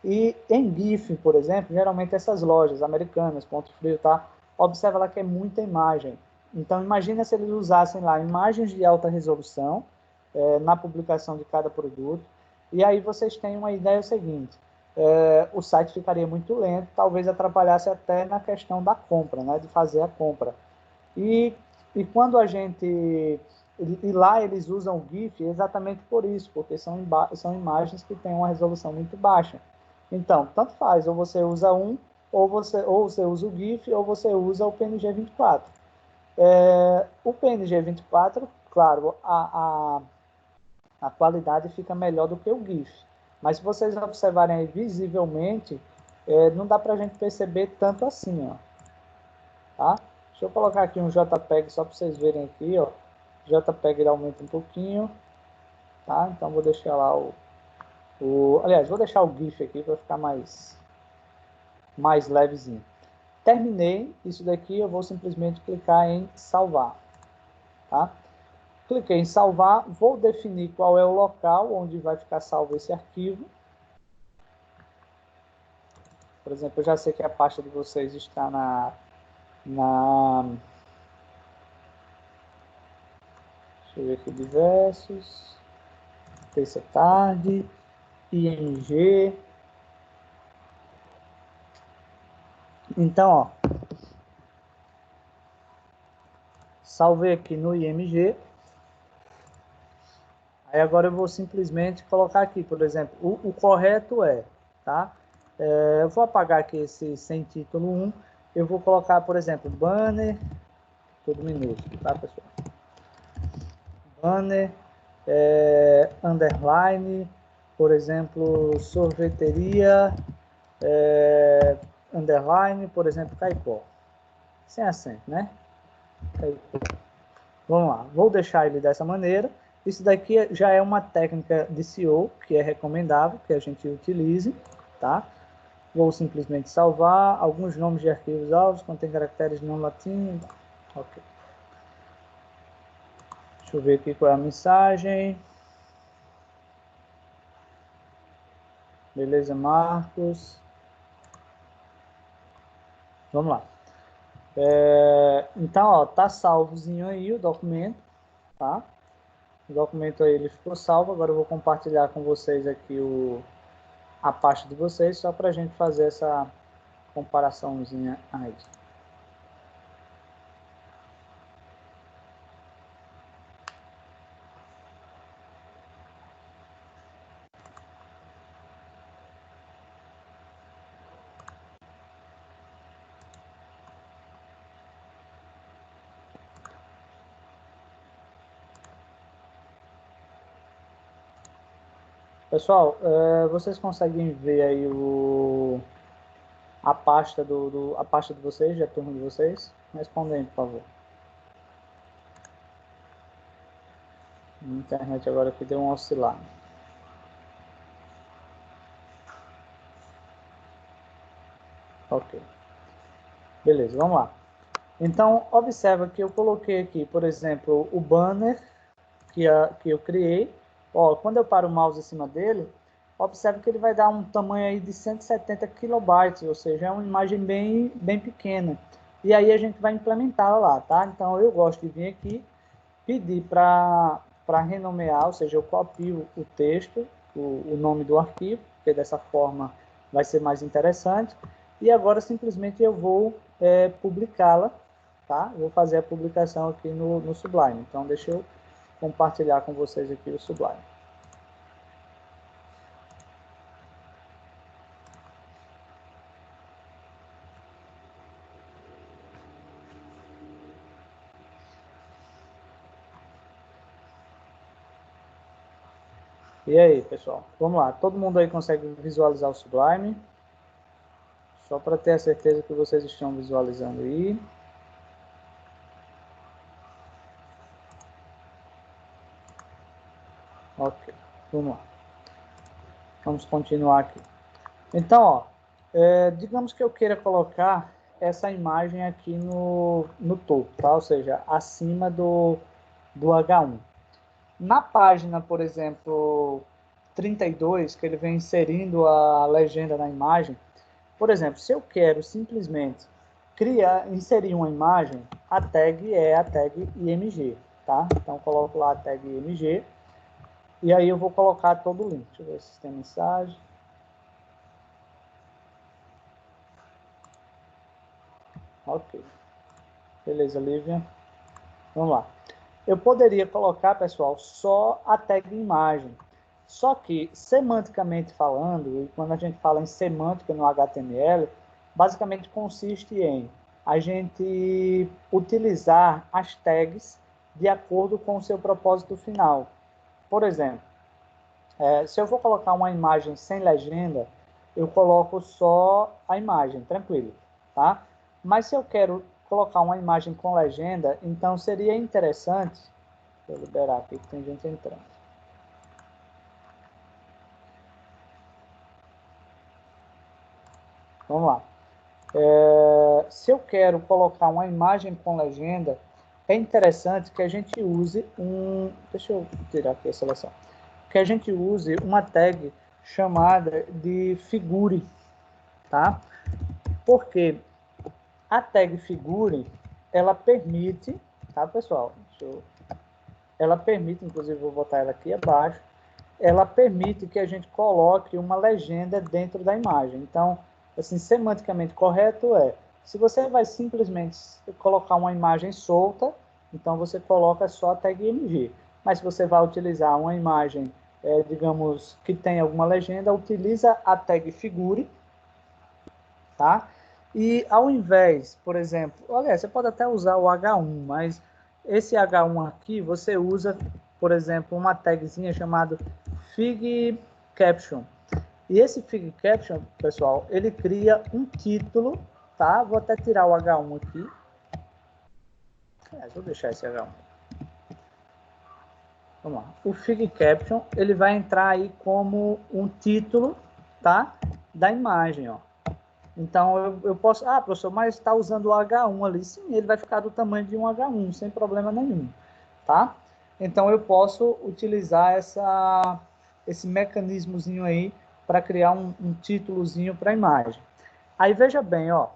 E em GIF, por exemplo, geralmente essas lojas americanas, Ponto Frio, tá? Observa lá que é muita imagem. Então, imagina se eles usassem lá imagens de alta resolução na publicação de cada produto. E aí vocês têm uma ideia seguinte, o site ficaria muito lento, talvez atrapalhasse até na questão da compra, né, de fazer a compra. E, e quando a gente... E lá eles usam o GIF exatamente por isso, porque são imagens que têm uma resolução muito baixa. Então, tanto faz, ou você usa ou você usa o GIF, ou você usa o PNG 24. O PNG 24, claro, a qualidade fica melhor do que o GIF. Mas se vocês observarem aí visivelmente, não dá para a gente perceber tanto assim, ó. Tá? Deixa eu colocar aqui um JPEG só para vocês verem aqui, ó. JPEG ele aumenta um pouquinho, tá? Então vou deixar lá aliás, vou deixar o GIF aqui para ficar mais levezinho. Terminei isso daqui, eu vou simplesmente clicar em salvar, tá? Cliquei em salvar, vou definir qual é o local onde vai ficar salvo esse arquivo. Por exemplo, eu já sei que a pasta de vocês está deixa eu ver aqui, diversos, terça tarde, IMG. Então, ó, salvei aqui no IMG. Aí agora eu vou simplesmente colocar aqui, por exemplo, o correto tá? Eu vou apagar aqui esse sem título 1. Eu vou colocar, por exemplo, banner, tudo minúsculo, tá, pessoal? Banner, underline, por exemplo, sorveteria, underline, por exemplo, Caicó. Sem acento, né? Caicó. Vamos lá, vou deixar ele dessa maneira. Isso daqui já é uma técnica de SEO que é recomendável que a gente utilize, tá? Vou simplesmente salvar alguns nomes de arquivos alvos, contém caracteres não latinos. Ok. Deixa eu ver aqui qual é a mensagem. Beleza, Marcos. Vamos lá. Então, ó, tá salvozinho aí o documento, tá? O documento aí ele ficou salvo. Agora eu vou compartilhar com vocês aqui a pasta de vocês, só para a gente fazer essa comparaçãozinha aí. Pessoal, vocês conseguem ver aí a pasta a pasta de vocês, da turma de vocês? Respondem, por favor. A internet agora aqui deu um oscilar. Ok. Beleza, vamos lá. Então, observa que eu coloquei aqui, por exemplo, o banner que eu criei. Ó, quando eu paro o mouse em cima dele, observe que ele vai dar um tamanho aí de 170 kilobytes, ou seja, é uma imagem bem pequena. E aí a gente vai implementar lá, tá? Então eu gosto de vir aqui, pedir para renomear, ou seja, eu copio o texto, o nome do arquivo, porque dessa forma vai ser mais interessante. E agora simplesmente eu vou publicá-la, tá? Eu vou fazer a publicação aqui no Sublime. Então deixa eu compartilhar com vocês aqui o Sublime. E aí, pessoal? Vamos lá. Todo mundo aí consegue visualizar o Sublime? Só para ter a certeza que vocês estão visualizando aí. Ok. Vamos lá. Vamos continuar aqui. Então, ó, digamos que eu queira colocar essa imagem aqui no topo, tá? Ou seja, acima do H1. Na página, por exemplo, 32, que ele vem inserindo a legenda na imagem, por exemplo, se eu quero simplesmente inserir uma imagem, a tag é a tag IMG, tá? Então, coloco lá a tag IMG e aí eu vou colocar todo o link. Deixa eu ver se tem mensagem. Ok. Beleza, Lívia. Vamos lá. Eu poderia colocar, pessoal, só a tag imagem. Só que, semanticamente falando, e quando a gente fala em semântica no HTML, basicamente consiste em a gente utilizar as tags de acordo com o seu propósito final. Por exemplo, se eu for colocar uma imagem sem legenda, eu coloco só a imagem, tranquilo, tá? Mas se eu quero colocar uma imagem com legenda, então seria interessante... Vou liberar aqui que tem gente entrando. Vamos lá. Se eu quero colocar uma imagem com legenda, é interessante que a gente use Deixa eu tirar aqui a seleção. Que a gente use uma tag chamada de figure, tá? Porque a tag figure, ela permite, tá, pessoal? Ela permite, inclusive vou botar ela aqui abaixo, ela permite que a gente coloque uma legenda dentro da imagem. Então, assim, semanticamente correto se você vai simplesmente colocar uma imagem solta, então você coloca só a tag img. Mas se você vai utilizar uma imagem, digamos, que tem alguma legenda, utiliza a tag figure, tá? E ao invés, por exemplo, olha, você pode até usar o H1, mas esse H1 aqui, você usa, por exemplo, uma tagzinha chamada Fig Caption. E esse Fig Caption, pessoal, ele cria um título, tá? Vou até tirar o H1 aqui. Vou deixar esse H1. Vamos lá. O Fig Caption, ele vai entrar aí como um título, tá? Da imagem, ó. Então, eu posso... Ah, professor, mas está usando o H1 ali. Sim, ele vai ficar do tamanho de um H1, sem problema nenhum, tá? Então, eu posso utilizar esse mecanismozinho aí para criar um títulozinho para a imagem. Aí, veja bem, ó,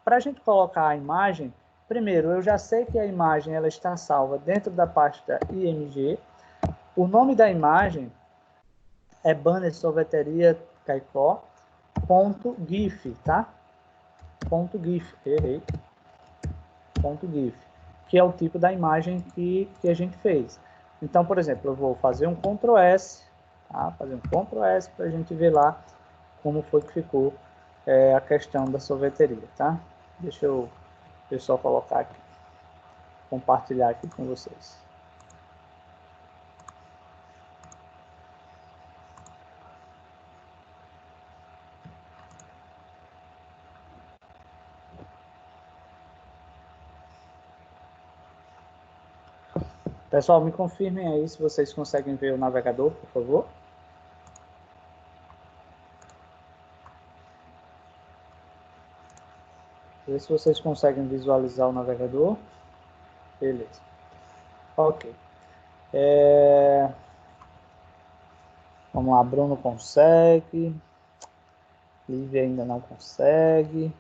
para a gente colocar a imagem, primeiro, eu já sei que a imagem ela está salva dentro da pasta IMG. O nome da imagem é banner sorveteria Caicó.gif, tá? .gif, errei. .gif, que é o tipo da imagem que a gente fez. Então, por exemplo, eu vou fazer um Ctrl S, tá? Fazer um Ctrl S para a gente ver lá como foi que ficou a questão da sorveteria, tá? Deixa eu só colocar aqui, compartilhar aqui com vocês. Pessoal, me confirmem aí se vocês conseguem ver o navegador, por favor. Ver se vocês conseguem visualizar o navegador. Beleza. Ok. Vamos lá, Bruno consegue. Lívia ainda não consegue.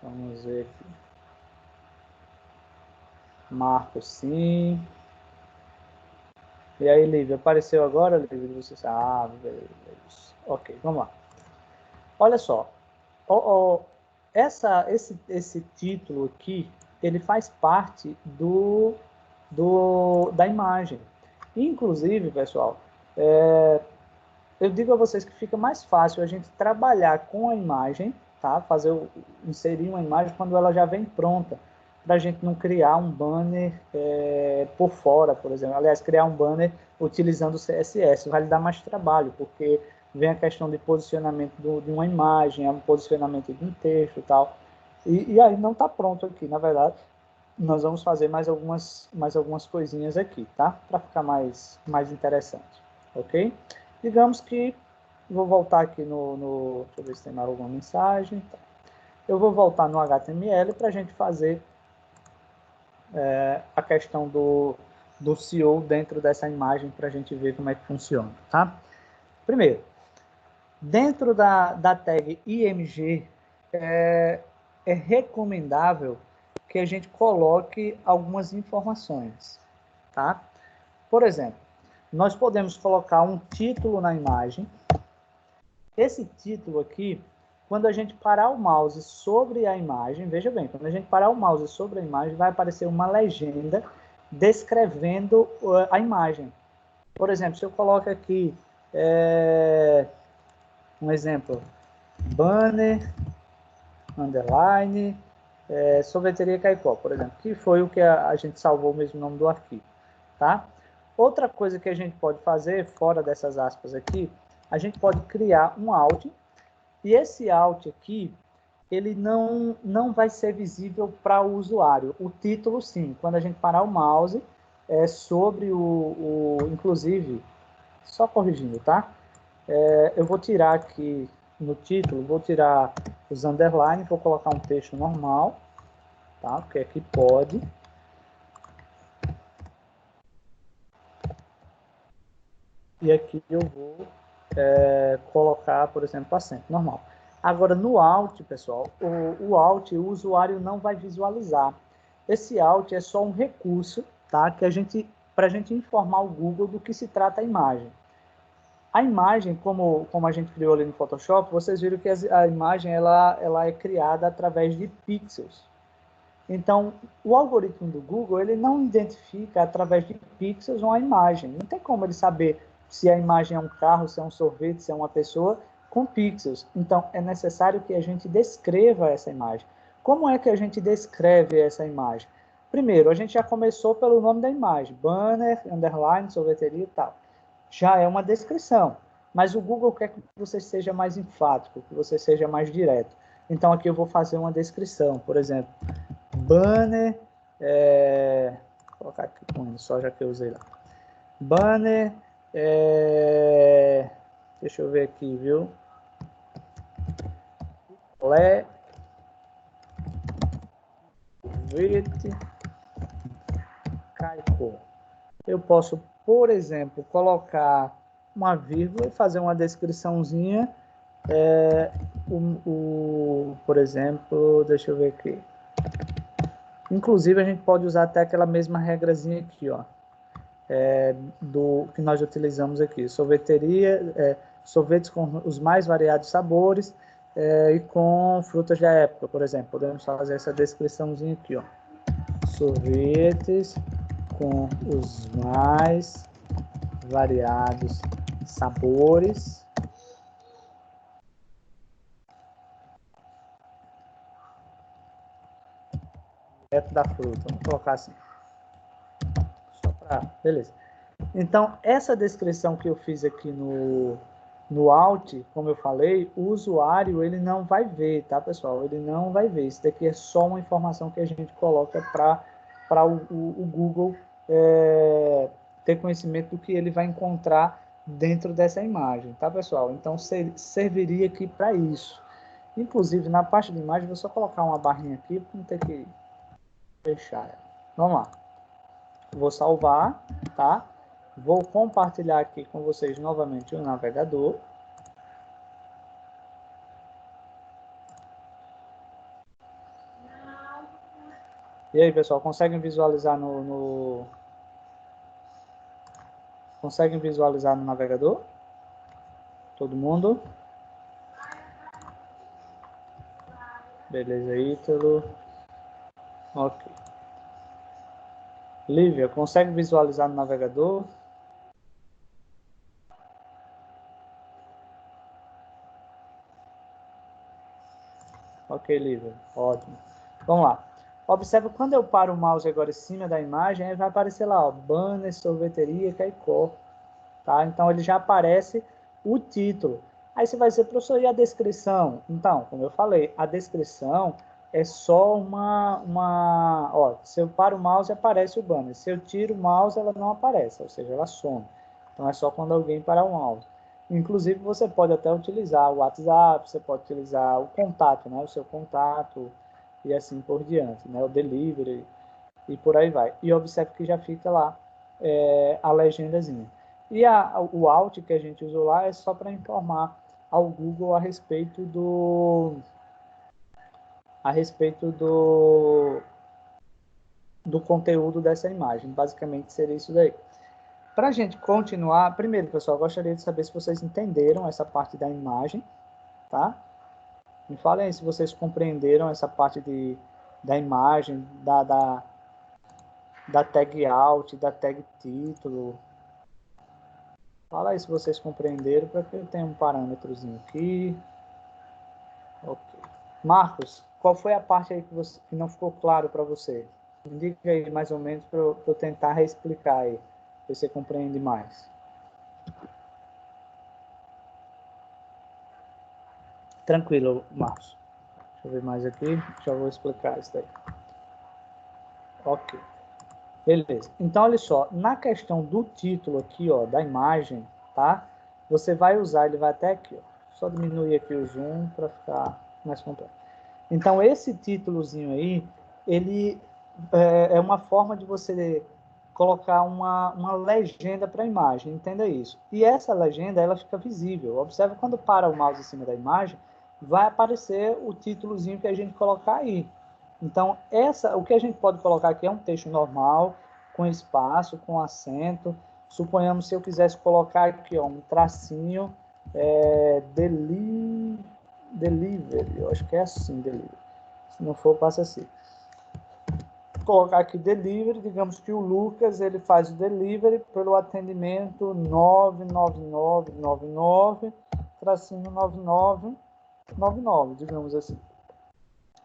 Vamos ver aqui. Marcos, sim. E aí, Lívia, apareceu agora, Lívia? Você sabe, beleza. Ok, vamos lá. Olha só. Esse título aqui, ele faz parte da imagem. Inclusive, pessoal, eu digo a vocês que fica mais fácil a gente trabalhar com a imagem, tá? Inserir uma imagem quando ela já vem pronta, para a gente não criar um banner por fora, por exemplo. Aliás, criar um banner utilizando o CSS vai lhe dar mais trabalho, porque vem a questão de posicionamento de uma imagem, o posicionamento de um texto e tal. E aí não está pronto aqui, na verdade. Nós vamos fazer mais algumas coisinhas aqui, tá? Para ficar mais interessante, ok? Digamos que vou voltar aqui deixa eu ver se tem mais alguma mensagem. Eu vou voltar no HTML para a gente fazer a questão do SEO dentro dessa imagem para a gente ver como é que funciona, tá? Primeiro, dentro da tag IMG, é recomendável que a gente coloque algumas informações, tá? Por exemplo, nós podemos colocar um título na imagem. Esse título aqui, quando a gente parar o mouse sobre a imagem, veja bem, quando a gente parar o mouse sobre a imagem, vai aparecer uma legenda descrevendo a imagem. Por exemplo, se eu coloco aqui um exemplo, banner underline, sorveteria Caicó, por exemplo, que foi o que a gente salvou o mesmo nome do arquivo, tá? Outra coisa que a gente pode fazer, fora dessas aspas aqui, a gente pode criar um alt, e esse alt aqui, ele não vai ser visível para o usuário. O título, sim. Quando a gente parar o mouse, sobre inclusive, só corrigindo, tá? Eu vou tirar aqui no título, vou tirar os underline, vou colocar um texto normal, tá? Porque aqui pode. E aqui eu vou colocar, por exemplo, acento normal. Agora, no Alt, pessoal, o Alt, o usuário não vai visualizar. Esse Alt é só um recurso, tá? Para a gente informar o Google do que se trata a imagem. A imagem, como a gente criou ali no Photoshop, vocês viram que a imagem ela é criada através de pixels. Então, o algoritmo do Google, ele não identifica através de pixels uma imagem. Não tem como ele saber se a imagem é um carro, se é um sorvete, se é uma pessoa, com pixels. Então, é necessário que a gente descreva essa imagem. Como é que a gente descreve essa imagem? Primeiro, a gente já começou pelo nome da imagem, banner, underline, sorveteria e tal. Já é uma descrição, mas o Google quer que você seja mais enfático, que você seja mais direto. Então, aqui eu vou fazer uma descrição, por exemplo, banner, vou colocar aqui com só já que eu usei lá. Banner, deixa eu ver aqui, viu? Vite, Caicó. Eu posso, por exemplo, colocar uma vírgula e fazer uma descriçãozinha. Por exemplo, deixa eu ver aqui. Inclusive, a gente pode usar até aquela mesma regrazinha aqui, ó. Do que nós utilizamos aqui. Sorveteria, sorvetes com os mais variados sabores e com frutas da época, por exemplo. Podemos fazer essa descriçãozinha aqui, ó. Sorvetes com os mais variados sabores direto da fruta. Vamos colocar assim. Só para... Beleza. Então, essa descrição que eu fiz aqui no Alt, como eu falei, o usuário ele não vai ver, tá, pessoal? Ele não vai ver. Isso daqui é só uma informação que a gente coloca para o Google ter conhecimento do que ele vai encontrar dentro dessa imagem, tá, pessoal? Então, serviria aqui para isso. Inclusive, na parte de imagem, vou só colocar uma barrinha aqui para não ter que fechar ela. Vamos lá. Vou salvar, tá? Vou compartilhar aqui com vocês novamente o navegador. E aí, pessoal, conseguem visualizar conseguem visualizar no navegador? Todo mundo? Beleza, Ítalo. Ok. Lívia, consegue visualizar no navegador? Ok, Lívia. Ótimo. Vamos lá. Observa, quando eu paro o mouse agora em cima da imagem, aí vai aparecer lá, ó, banner, sorveteria, Caicó. Tá? Então, ele já aparece o título. Aí você vai dizer, professor, e a descrição? Então, como eu falei, a descrição é só ó, se eu paro o mouse, aparece o banner. Se eu tiro o mouse, ela não aparece, ou seja, ela some. Então, é só quando alguém parar o mouse. Inclusive, você pode até utilizar o WhatsApp, você pode utilizar o contato, né? O seu contato e assim por diante, né? O delivery e por aí vai. E observe que já fica lá a legendazinha. E o Alt que a gente usou lá é só para informar ao Google a respeito do conteúdo dessa imagem. Basicamente seria isso daí. Para a gente continuar, primeiro, pessoal, gostaria de saber se vocês entenderam essa parte da imagem, tá? Me falem aí se vocês compreenderam essa parte da imagem, da tag alt, da tag título. Fala aí se vocês compreenderam, para que eu tenha um parâmetrozinho aqui. Ok. Marcos, qual foi a parte aí que não ficou claro para você? Indica aí mais ou menos para eu tentar reexplicar aí, para você compreende mais. Tranquilo, Marcos. Deixa eu ver mais aqui, já vou explicar isso daí. Ok. Beleza. Então, olha só, na questão do título aqui, ó, da imagem, tá? Você vai usar, ele vai até aqui, ó. Só diminuir aqui o zoom para ficar mais completo. Então, esse títulozinho aí, ele é uma forma de você colocar uma legenda para a imagem, entenda isso. E essa legenda, ela fica visível. Observe quando para o mouse em cima da imagem, vai aparecer o títulozinho que a gente colocar aí. Então, o que a gente pode colocar aqui é um texto normal, com espaço, com acento. Suponhamos se eu quisesse colocar aqui ó, um tracinho, delivery, eu acho que é assim, delivery. Se não for, passa assim. Vou colocar aqui delivery, digamos que o Lucas ele faz o delivery pelo atendimento 99999, tracinho 9999, digamos assim.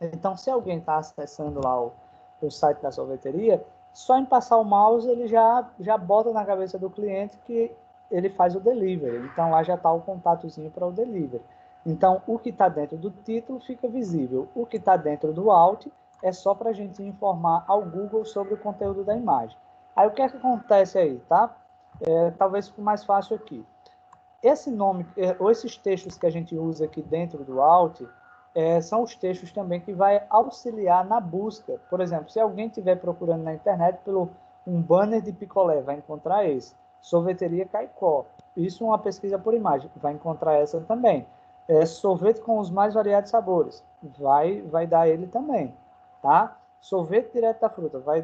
Então, se alguém está acessando lá o site da sorveteria, só em passar o mouse ele já bota na cabeça do cliente que ele faz o delivery. Então, lá já está o contatozinho para o delivery. Então, o que está dentro do título fica visível. O que está dentro do alt é só para a gente informar ao Google sobre o conteúdo da imagem. Aí, o que é que acontece aí, tá? Talvez fique mais fácil aqui. Esse nome, ou esses textos que a gente usa aqui dentro do alt, são os textos também que vai auxiliar na busca. Por exemplo, se alguém estiver procurando na internet pelo um banner de picolé, vai encontrar esse. Sorveteria Caicó. Isso é uma pesquisa por imagem, vai encontrar essa também. Sorvete com os mais variados sabores, vai dar ele também, tá? Sorvete direto da fruta, vai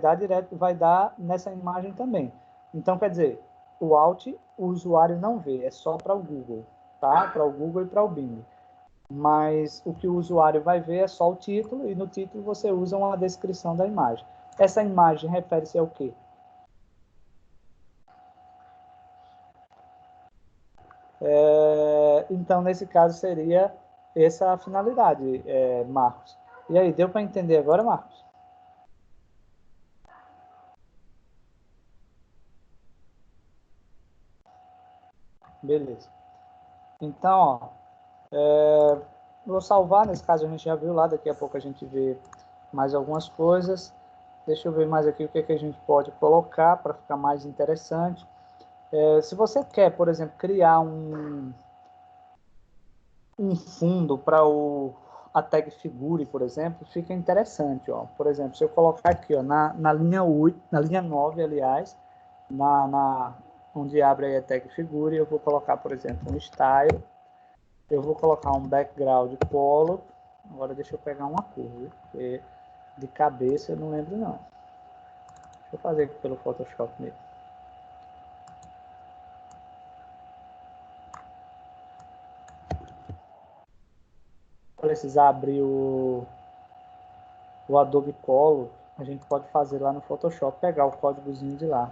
dar nessa imagem também. Então, quer dizer, o Alt o usuário não vê, é só para o Google, tá? Para o Google e para o Bing. Mas o que o usuário vai ver é só o título e no título você usa uma descrição da imagem. Essa imagem refere-se ao quê? Então, nesse caso, seria essa a finalidade, Marcos. E aí, deu para entender agora, Marcos? Beleza. Então, ó, vou salvar, nesse caso a gente já viu lá, daqui a pouco a gente vê mais algumas coisas. Deixa eu ver mais aqui o que, que a gente pode colocar para ficar mais interessante. Se você quer, por exemplo, criar um fundo para a tag figure, por exemplo, fica interessante. Ó. Por exemplo, se eu colocar aqui ó, na linha 8, na linha 9, aliás, onde abre aí a tag figure, eu vou colocar, por exemplo, um style, eu vou colocar um background color. Agora deixa eu pegar uma cor, viu? Porque de cabeça eu não lembro não. Deixa eu fazer aqui pelo Photoshop mesmo. Precisar abrir o Adobe Color, a gente pode fazer lá no Photoshop, pegar o códigozinho de lá.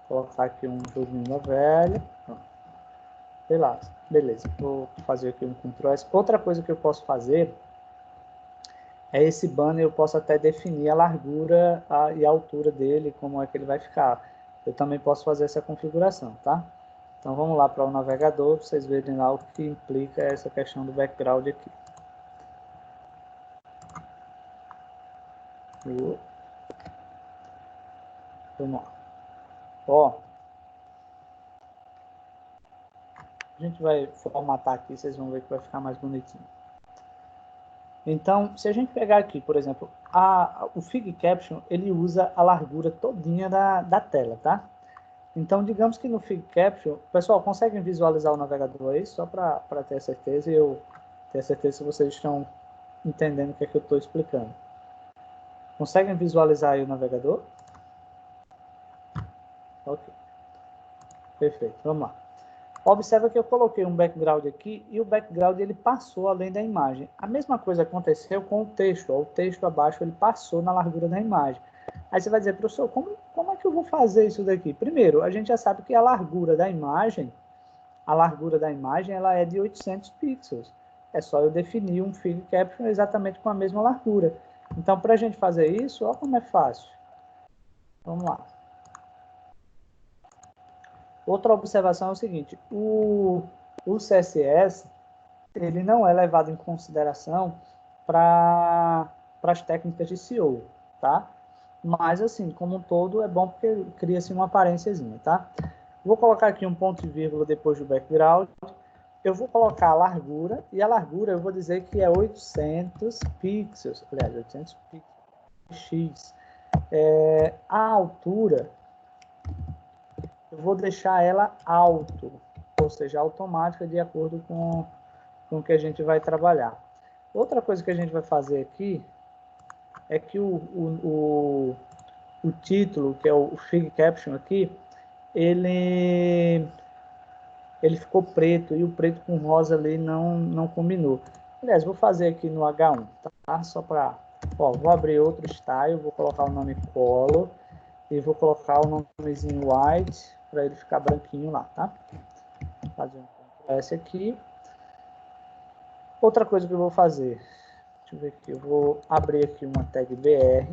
Colocar aqui um joguinho da velha. Sei lá, beleza. Vou fazer aqui um Ctrl S. Outra coisa que eu posso fazer é esse banner, eu posso até definir a largura e a altura dele, como é que ele vai ficar. Eu também posso fazer essa configuração, tá? Então vamos lá para o navegador, para vocês verem lá o que implica essa questão do background aqui. Vamos lá. Ó, a gente vai formatar aqui, vocês vão ver que vai ficar mais bonitinho. Então, se a gente pegar aqui, por exemplo, o Fig Caption, ele usa a largura todinha da tela, tá? Então, digamos que no Fig Caption, pessoal, conseguem visualizar o navegador aí, só para ter certeza, e eu ter certeza se vocês estão entendendo o que é que eu estou explicando. Conseguem visualizar aí o navegador? Ok. Perfeito, vamos lá. Observa que eu coloquei um background aqui e o background ele passou além da imagem. A mesma coisa aconteceu com o texto. Ó, o texto abaixo ele passou na largura da imagem. Aí você vai dizer, professor, como é que eu vou fazer isso daqui? Primeiro, a gente já sabe que a largura da imagem ela é de 800 pixels. É só eu definir um Fig Caption exatamente com a mesma largura. Então, para a gente fazer isso, olha como é fácil. Vamos lá. Outra observação é o seguinte, o CSS, ele não é levado em consideração para as técnicas de SEO, tá? Mas, assim, como um todo, é bom porque cria-se uma aparênciazinha, tá? Vou colocar aqui um ponto e vírgula depois do background. Eu vou colocar a largura, e a largura eu vou dizer que é 800 pixels, aliás, 800 pixels. A altura, eu vou deixar ela alto, ou seja, automática, de acordo com o que a gente vai trabalhar. Outra coisa que a gente vai fazer aqui é que o título, que é o Fig Caption aqui, ele ficou preto, e o preto com rosa ali não combinou. Aliás, vou fazer aqui no H1, tá? Só para... Vou abrir outro style, vou colocar o nome Color, e vou colocar o nomezinho White, para ele ficar branquinho lá, tá? Vou fazer um S aqui. Outra coisa que eu vou fazer, deixa eu ver aqui, eu vou abrir aqui uma tag BR,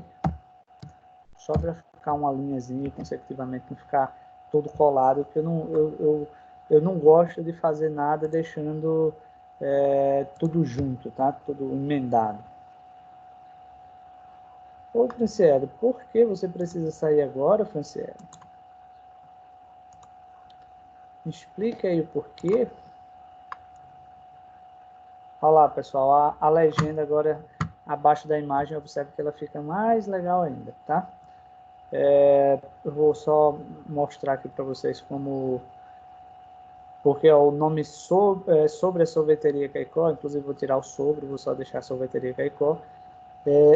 só para ficar uma linhazinha consecutivamente, não ficar todo colado, porque eu não gosto de fazer nada deixando tudo junto, tá? Tudo emendado. Ô, Franciele, por que você precisa sair agora, Franciele? Me explica aí o porquê. Olha lá, pessoal, a legenda agora abaixo da imagem, observe que ela fica mais legal ainda, tá? Eu vou só mostrar aqui para vocês como... Porque ó, o nome sobre a sorveteria Caicó, inclusive vou tirar o sobre, vou só deixar a sorveteria Caicó,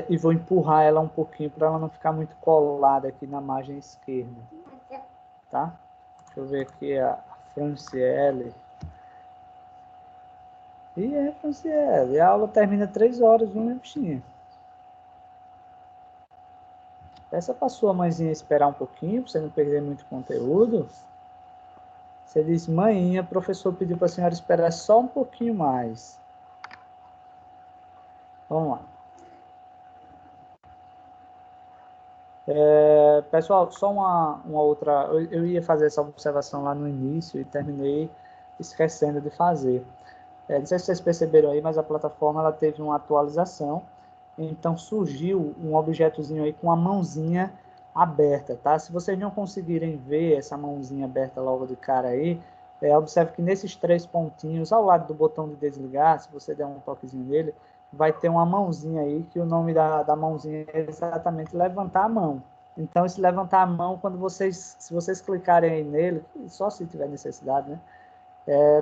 e vou empurrar ela um pouquinho para ela não ficar muito colada aqui na margem esquerda, tá? Deixa eu ver aqui a Franciele. Franciele, a aula termina 3 horas, viu, minha bichinha? Peça para sua mãezinha esperar um pouquinho, para você não perder muito conteúdo. Você diz, mãinha, o professor pediu para a senhora esperar só um pouquinho mais. Vamos lá. Pessoal, só uma outra... Eu ia fazer essa observação lá no início e terminei esquecendo de fazer. Não sei se vocês perceberam aí, mas a plataforma ela teve uma atualização. Então surgiu um objetozinho aí com a mãozinha aberta, tá? Se vocês não conseguirem ver essa mãozinha aberta logo de cara aí, observe que nesses 3 pontinhos, ao lado do botão de desligar, se você der um toquezinho nele, vai ter uma mãozinha aí, que o nome da mãozinha é exatamente levantar a mão. Então, esse levantar a mão, se vocês clicarem aí nele, só se tiver necessidade, né?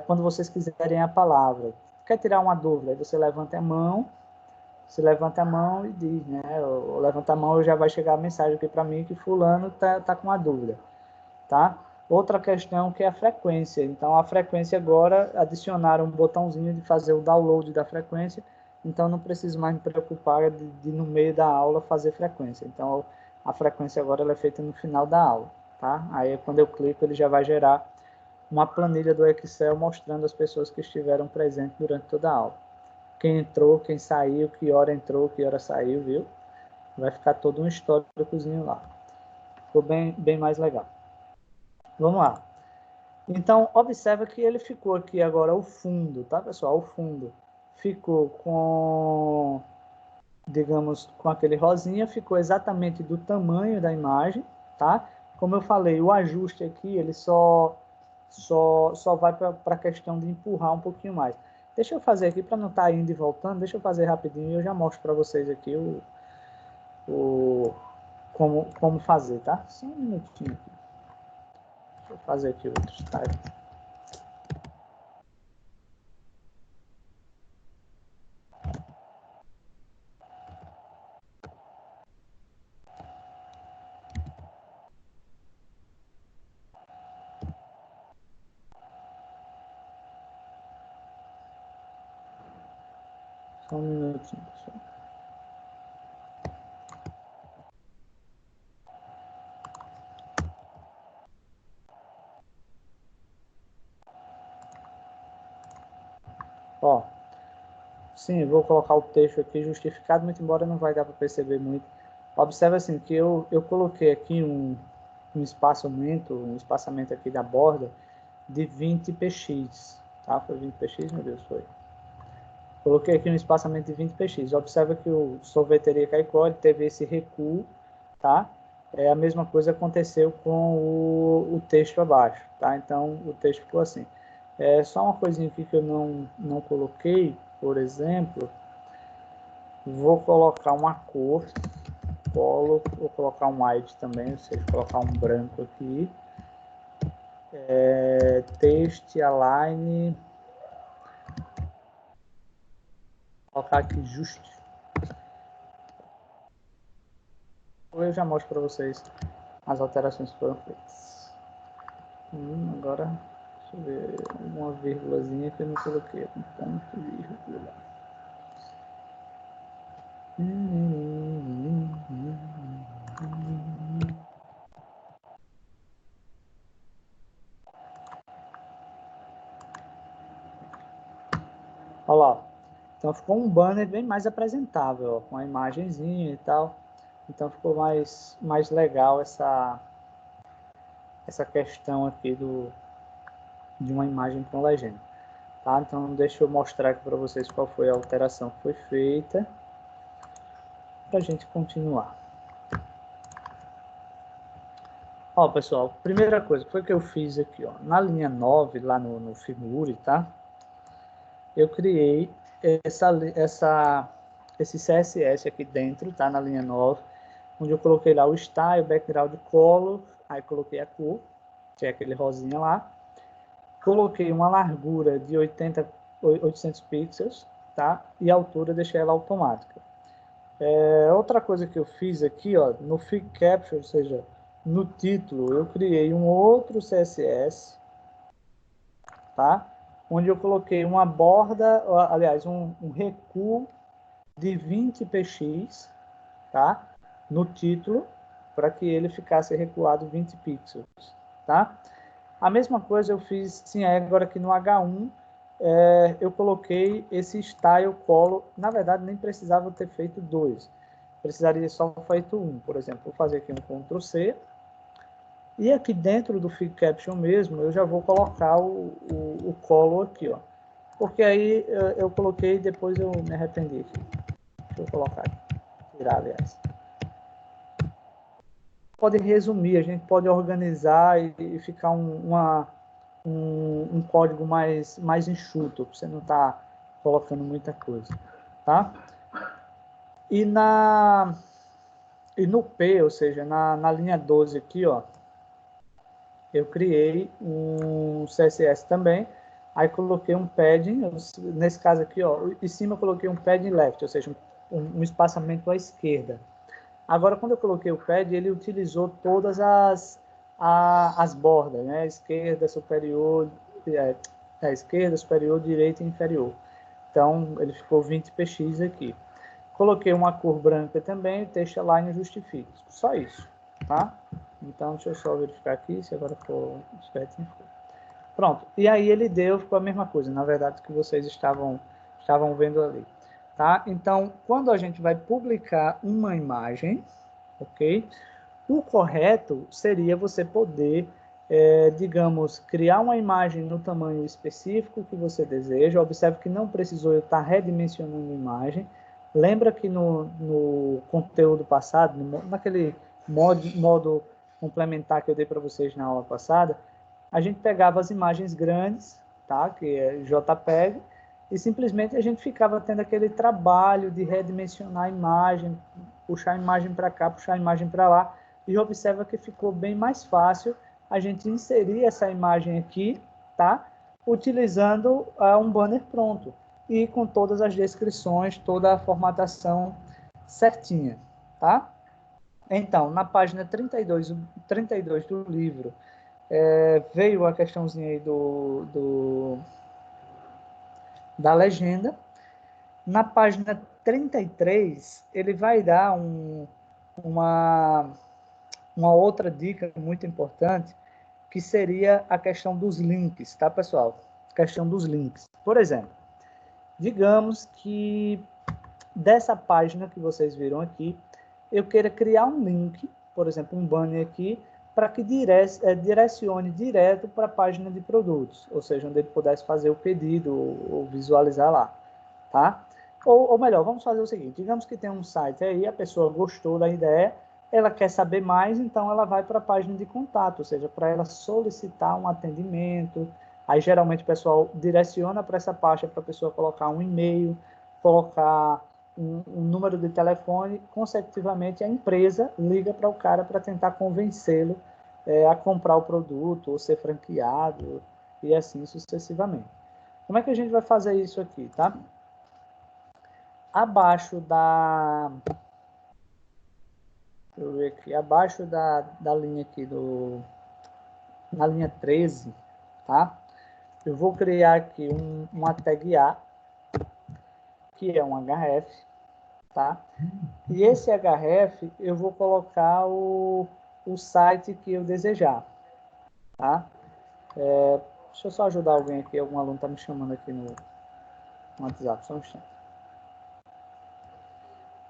Quando vocês quiserem a palavra. Quer tirar uma dúvida? Aí você levanta a mão, e diz, né? Ou levanta a mão e já vai chegar a mensagem aqui para mim que fulano tá com uma dúvida, tá? Outra questão que é a frequência. Então, a frequência agora adicionaram um botãozinho de fazer o download da frequência, então não preciso mais me preocupar de no meio da aula fazer frequência. Então, a frequência agora ela é feita no final da aula, tá? Aí, quando eu clico, ele já vai gerar uma planilha do Excel mostrando as pessoas que estiveram presentes durante toda a aula. Quem entrou, quem saiu, que hora entrou, que hora saiu, viu? Vai ficar todo um históricozinho lá. Ficou bem mais legal. Vamos lá. Então, observa que ele ficou aqui agora o fundo, tá, pessoal? O fundo ficou com, digamos, com aquele rosinha, ficou exatamente do tamanho da imagem, tá? Como eu falei, o ajuste aqui, ele só vai para a questão de empurrar um pouquinho mais. Deixa eu fazer aqui, para não estar indo e voltando, deixa eu fazer rapidinho e eu já mostro para vocês aqui como fazer, tá? Só um minutinho aqui. Deixa eu fazer aqui outro style. Só um minutinho, pessoal. Ó, sim, vou colocar o texto aqui justificado, muito embora não vai dar para perceber muito. Observe assim, que eu coloquei aqui um espaçamento aqui da borda de 20 px, tá? Foi 20 px, meu Deus, foi. Coloquei aqui um espaçamento de 20 px. Observa que o sorveteria Caicó teve esse recuo, tá? A mesma coisa aconteceu com o texto abaixo, tá? Então, o texto ficou assim. Só uma coisinha aqui que eu não coloquei, por exemplo, vou colocar uma cor, vou colocar um white também, ou seja, colocar um branco aqui. Text align, colocar aqui just. Eu já mostro para vocês as alterações que foram feitas. Agora, deixa eu ver, uma vírgulazinha que eu não coloquei, um ponto vírgula. Olha lá, então ficou um banner bem mais apresentável, ó, com a imagenzinha e tal. Então ficou mais legal essa questão aqui de uma imagem com legenda. Tá? Então deixa eu mostrar aqui para vocês qual foi a alteração que foi feita, para a gente continuar. Ó, pessoal, primeira coisa, foi que eu fiz aqui, ó, na linha 9, lá no Figure, tá? Eu criei esse CSS aqui dentro, tá? Na linha 9, onde eu coloquei lá o style, background color, aí coloquei a cor, que é aquele rosinha lá. Coloquei uma largura de 800 pixels, tá? E a altura deixei ela automática. Outra coisa que eu fiz aqui, ó, no Fig Capture, ou seja, no título, eu criei um outro CSS, tá? Onde eu coloquei uma borda, aliás, um recuo de 20 px, tá? No título, para que ele ficasse recuado 20 pixels, tá? A mesma coisa eu fiz, sim, agora aqui no H1, eu coloquei esse style color, na verdade nem precisava ter feito dois, precisaria só feito um, por exemplo, vou fazer aqui um Ctrl C, e aqui dentro do Fig Caption mesmo, eu já vou colocar o color aqui, ó, porque aí eu coloquei e depois eu me arrependi aqui. Deixa eu colocar aqui, tirar, aliás. Pode resumir, a gente pode organizar e ficar um código mais enxuto, para você não estar colocando muita coisa, tá? E no P, ou seja, na linha 12 aqui, ó, eu criei um CSS também, aí coloquei um padding, nesse caso aqui, ó, em cima eu coloquei um padding left, ou seja, um espaçamento à esquerda. Agora, quando eu coloquei o pad, ele utilizou todas as bordas, né? Esquerda, superior, esquerda, superior, direita e inferior. Então, ele ficou 20 px aqui. Coloquei uma cor branca também, o texto align justifica. Só isso, tá? Então, deixa eu só verificar aqui, se agora for certinho. Pronto. E aí ele ficou a mesma coisa, na verdade, que vocês estavam vendo ali. Tá? Então, quando a gente vai publicar uma imagem, ok? O correto seria você poder, digamos, criar uma imagem no tamanho específico que você deseja. Observe que não precisou eu estar redimensionando a imagem. Lembra que no conteúdo passado, naquele modo complementar que eu dei para vocês na aula passada, a gente pegava as imagens grandes, tá? Que é JPEG, e simplesmente a gente ficava tendo aquele trabalho de redimensionar a imagem, puxar a imagem para cá, puxar a imagem para lá, e observa que ficou bem mais fácil a gente inserir essa imagem aqui, tá? Utilizando um banner pronto e com todas as descrições, toda a formatação certinha, tá? Então, na página 32 do livro, veio a questãozinha aí da legenda. Na página 33, ele vai dar uma outra dica muito importante, que seria a questão dos links, tá, pessoal? Questão dos links. Por exemplo, digamos que dessa página que vocês viram aqui, eu queira criar um link, por exemplo, um banner aqui, para que direcione direto para a página de produtos, ou seja, onde ele pudesse fazer o pedido ou visualizar lá, tá? Ou melhor, vamos fazer o seguinte, digamos que tem um site aí, a pessoa gostou da ideia, ela quer saber mais, então ela vai para a página de contato, ou seja, para ela solicitar um atendimento. Aí geralmente o pessoal direciona para essa pasta para a pessoa colocar um e-mail, colocar um número de telefone, consecutivamente a empresa liga para o cara para tentar convencê-lo a comprar o produto ou ser franqueado e assim sucessivamente. Como é que a gente vai fazer isso aqui, tá? Abaixo da... Deixa eu ver aqui. Abaixo da linha aqui na linha 13, tá? Eu vou criar aqui uma tag A, que é um href, tá? E esse href eu vou colocar o site que eu desejar, tá? Deixa eu só ajudar alguém aqui, algum aluno está me chamando aqui no WhatsApp, só um instante.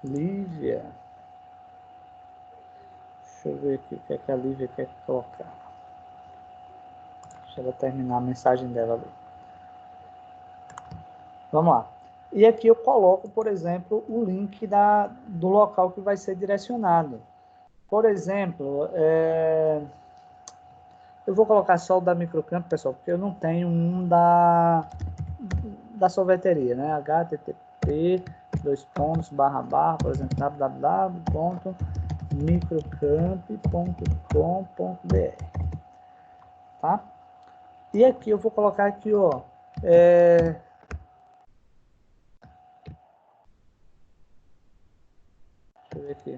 Lívia. Deixa eu ver aqui o que é que a Lívia quer colocar. Deixa ela terminar a mensagem dela ali. Vamos lá. E aqui eu coloco, por exemplo, o link do local que vai ser direcionado. Por exemplo, eu vou colocar só o da Microcamp, pessoal, porque eu não tenho um da sorveteria, né? http por exemplo, www.microcamp.com.br, tá? E aqui eu vou colocar aqui, ó, deixa eu ver aqui,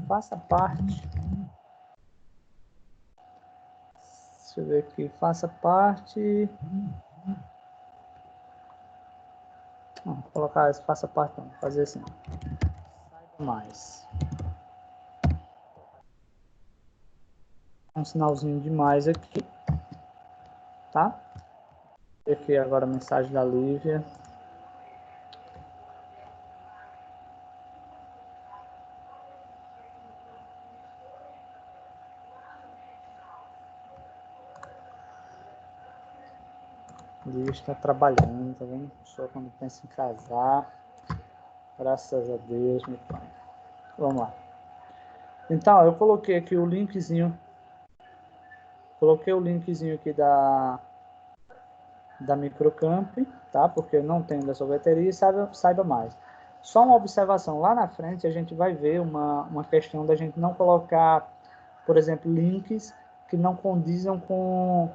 faça parte, deixa eu ver aqui, faça parte, não, vou colocar esse faça parte, não, vou fazer assim, saiba mais, um sinalzinho de mais aqui, tá? Aqui agora a mensagem da Lívia. Lívia está trabalhando, tá vendo? Só quando pensa em casar. Graças a Deus, meu pai. Vamos lá. Então, eu coloquei aqui o linkzinho. Coloquei o linkzinho aqui da Microcamp, tá? Porque eu não tenho da sorveteria e saiba mais. Só uma observação, lá na frente a gente vai ver uma questão da gente não colocar, por exemplo, links que não condizam com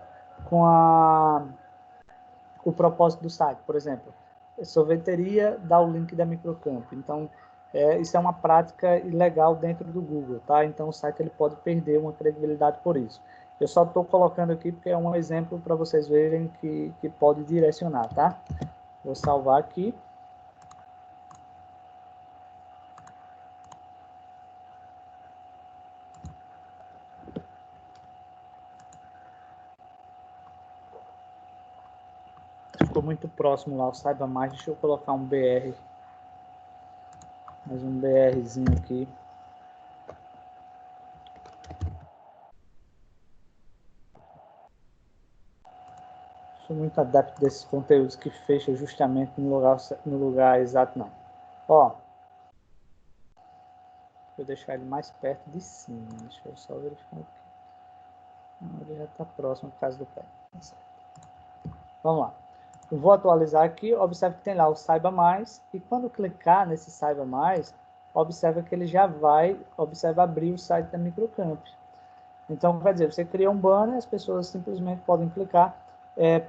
o propósito do site. Por exemplo, sorveteria dá o link da Microcamp. Então, isso é uma prática ilegal dentro do Google, tá? Então, o site ele pode perder uma credibilidade por isso. Eu só estou colocando aqui porque é um exemplo para vocês verem que pode direcionar, tá? Vou salvar aqui. Ficou muito próximo lá, o saiba mais. Deixa eu colocar um BR. Mais um BRzinho aqui. Sou muito adepto desses conteúdos que fecham justamente no lugar exato, não. Ó, vou deixar ele mais perto de cima. Deixa eu só verificar aqui. Ele já está próximo por causa do pé. Vamos lá. Eu vou atualizar aqui. Observe que tem lá o Saiba Mais. E quando clicar nesse Saiba Mais, observa que ele já vai, abrir o site da Microcamp. Então, quer dizer, você cria um banner, as pessoas simplesmente podem clicar.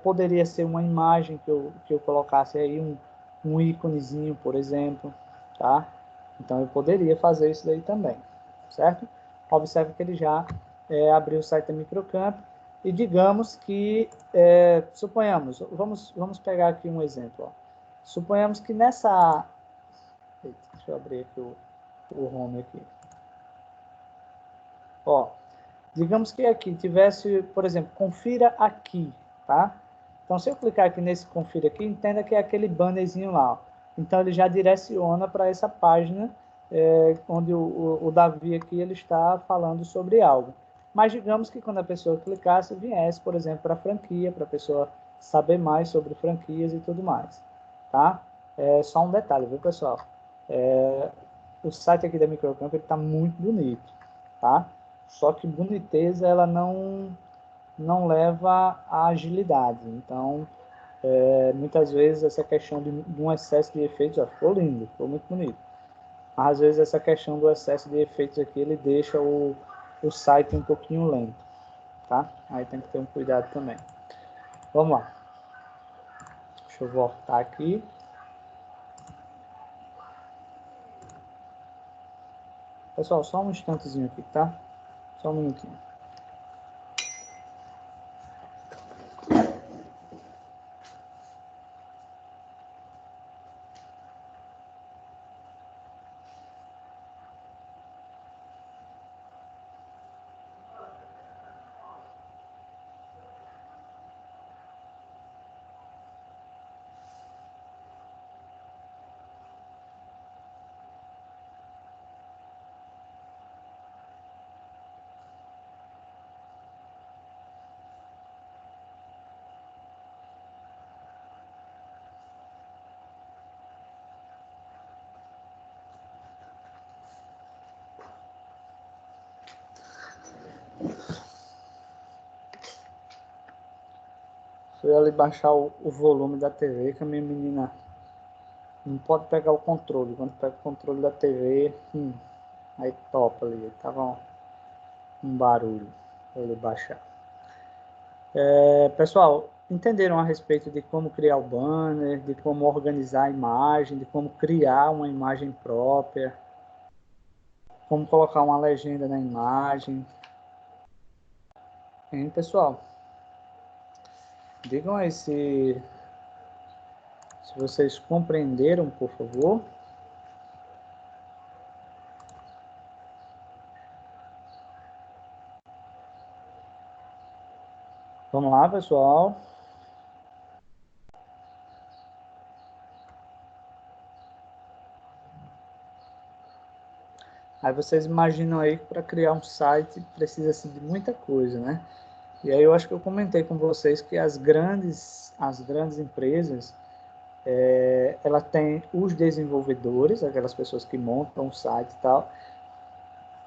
Poderia ser uma imagem que eu colocasse aí, um íconezinho, por exemplo, tá? Então, eu poderia fazer isso daí também, certo? Observe que ele já abriu o site da Microcamp e digamos que, suponhamos, vamos pegar aqui um exemplo, ó. Suponhamos que nessa... Eita, deixa eu abrir aqui o home aqui. Ó, digamos que aqui tivesse, por exemplo, confira aqui, tá? Então, se eu clicar aqui nesse confira aqui, entenda que é aquele bannerzinho lá. Ó. Então, ele já direciona para essa página onde o Davi aqui ele está falando sobre algo. Mas digamos que quando a pessoa clicasse, viesse, por exemplo, para a franquia, para a pessoa saber mais sobre franquias e tudo mais. Tá? Só um detalhe, viu, pessoal? O site aqui da Microcamp está muito bonito, tá? Só que boniteza, ela não leva à agilidade. Então, muitas vezes essa questão de um excesso de efeitos, ó, ficou lindo, ficou muito bonito. Mas, às vezes essa questão do excesso de efeitos aqui, ele deixa o site um pouquinho lento, tá? Aí tem que ter um cuidado também. Vamos lá. Deixa eu voltar aqui. Pessoal, só um instantezinho aqui, tá? Só um minutinho. Fui ali baixar o volume da TV, que a minha menina não pode pegar o controle. Quando pega o controle da TV, aí topa ali. Tava um barulho para ele baixar. Pessoal, entenderam a respeito de como criar o banner, de como organizar a imagem, de como criar uma imagem própria, como colocar uma legenda na imagem? Hein, pessoal? Digam aí se vocês compreenderam, por favor. Vamos lá, pessoal. Aí vocês imaginam aí que para criar um site precisa-se de muita coisa, né? E aí eu acho que eu comentei com vocês que as grandes empresas, ela tem os desenvolvedores, aquelas pessoas que montam o site e tal,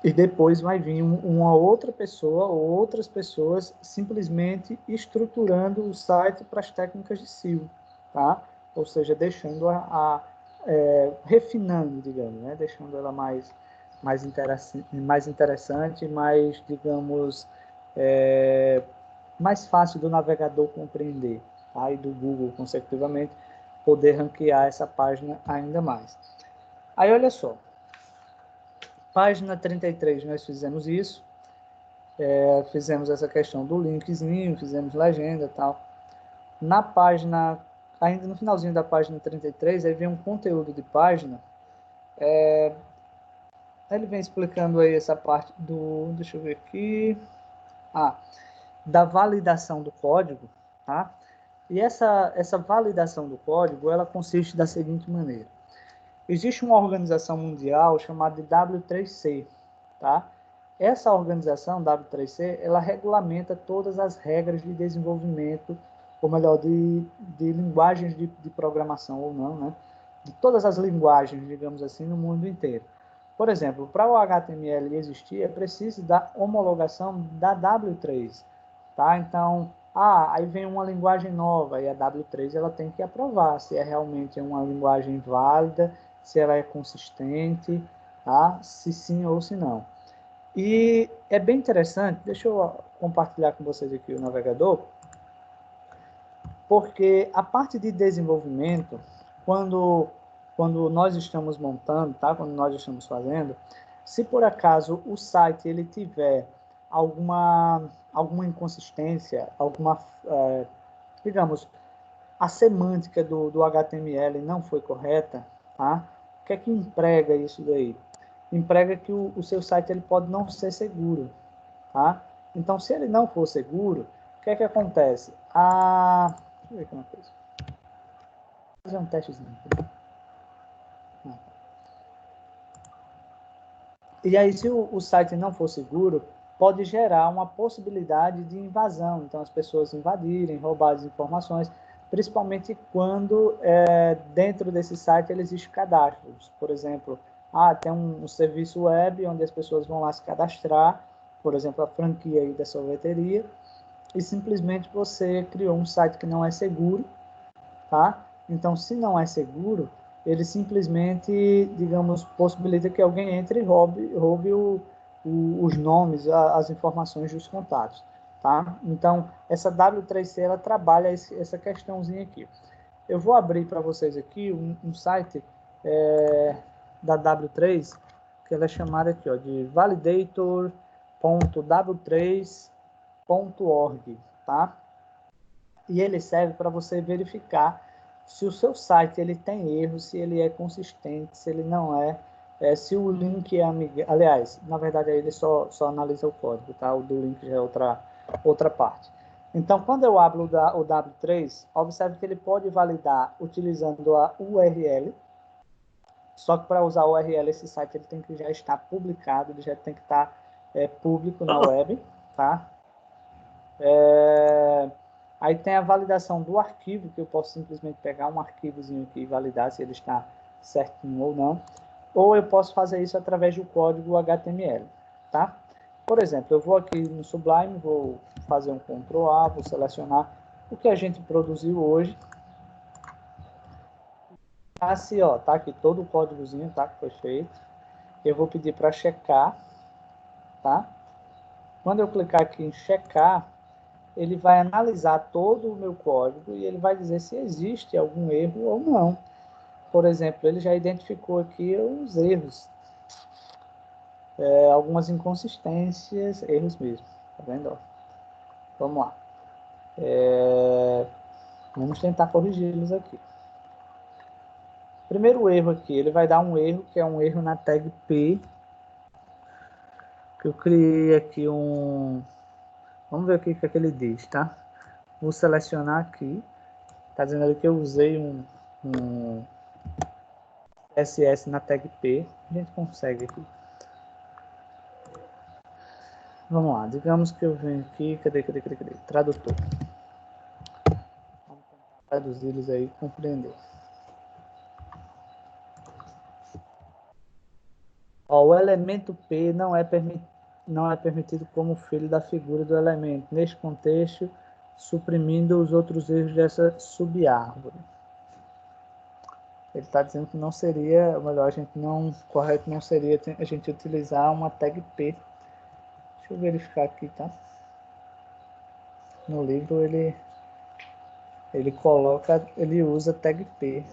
e depois vai vir uma outra pessoa ou outras pessoas simplesmente estruturando o site para as técnicas de SEO, tá? Ou seja, deixando refinando, digamos, né? Deixando ela mais interessante, mais, digamos, mais fácil do navegador compreender, tá? E do Google, consecutivamente, poder ranquear essa página ainda mais. Aí, olha só, página 33 nós fizemos isso, fizemos essa questão do linkzinho, fizemos legenda e tal. Na página, ainda no finalzinho da página 33, aí vem um conteúdo de página, ele vem explicando aí essa parte deixa eu ver aqui, da validação do código, tá? E essa validação do código, ela consiste da seguinte maneira. Existe uma organização mundial chamada de W3C, tá? Essa organização, W3C, ela regulamenta todas as regras de desenvolvimento, ou melhor, de linguagens de programação ou não, né? De todas as linguagens, digamos assim, no mundo inteiro. Por exemplo, para o HTML existir, é preciso da homologação da W3, tá? Então, aí vem uma linguagem nova e a W3 ela tem que aprovar se é realmente uma linguagem válida, se ela é consistente, tá? Se sim ou se não. E é bem interessante, deixa eu compartilhar com vocês aqui o navegador, porque a parte de desenvolvimento, quando nós estamos montando, tá? Quando nós estamos fazendo, se por acaso o site ele tiver alguma inconsistência, digamos, a semântica do HTML não foi correta, tá? O que é que emprega isso daí? Emprega que o seu site ele pode não ser seguro, tá? Então, se ele não for seguro, o que é que acontece? Deixa eu ver aqui uma coisa. Vou fazer um testezinho. E aí, se o site não for seguro, pode gerar uma possibilidade de invasão. Então, as pessoas invadirem, roubar as informações, principalmente quando dentro desse site ele existe cadastros. Por exemplo, tem um serviço web onde as pessoas vão lá se cadastrar, por exemplo, a franquia aí da sorveteria, e simplesmente você criou um site que não é seguro, tá? Então, se não é seguro, ele simplesmente, digamos, possibilita que alguém entre e roube os nomes, as informações dos contatos, tá? Então, essa W3C, ela trabalha essa questãozinha aqui. Eu vou abrir para vocês aqui um site da W3, que ela é chamada aqui, ó, de validator.w3.org, tá? E ele serve para você verificar se o seu site ele tem erro, se ele é consistente, se ele não é, se o link é amigável. Aliás, na verdade, ele só analisa o código, tá? O do link já é outra parte. Então, quando eu abro o W3, observe que ele pode validar utilizando a URL, só que para usar a URL, esse site ele tem que já estar publicado, ele já tem que estar público na web, tá? Aí tem a validação do arquivo, que eu posso simplesmente pegar um arquivozinho aqui e validar se ele está certinho ou não. Ou eu posso fazer isso através do código HTML, tá? Por exemplo, eu vou aqui no Sublime, vou fazer um Ctrl A, vou selecionar o que a gente produziu hoje. Assim, ó, tá aqui todo o códigozinho, tá, que foi feito. Eu vou pedir para checar, tá? Quando eu clicar aqui em checar, ele vai analisar todo o meu código e ele vai dizer se existe algum erro ou não. Por exemplo, ele já identificou aqui os erros, algumas inconsistências, erros mesmo. Tá vendo? Ó? Vamos lá. Vamos tentar corrigi-los aqui. Primeiro erro aqui, ele vai dar um erro, que é um erro na tag P, que eu criei aqui um... Vamos ver o que ele diz, tá? Vou selecionar aqui. Está dizendo ali que eu usei um CSS na tag P. A gente consegue aqui. Vamos lá, digamos que eu venho aqui, cadê? Tradutor. Vamos tentar traduzir eles aí e compreender. Ó, o elemento P não é permitido como filho da figura do elemento. Neste contexto, suprimindo os outros erros dessa subárvore. Ele está dizendo que não seria, ou melhor, correto não seria a gente utilizar uma tag P. Deixa eu verificar aqui, tá? No livro ele usa tag P.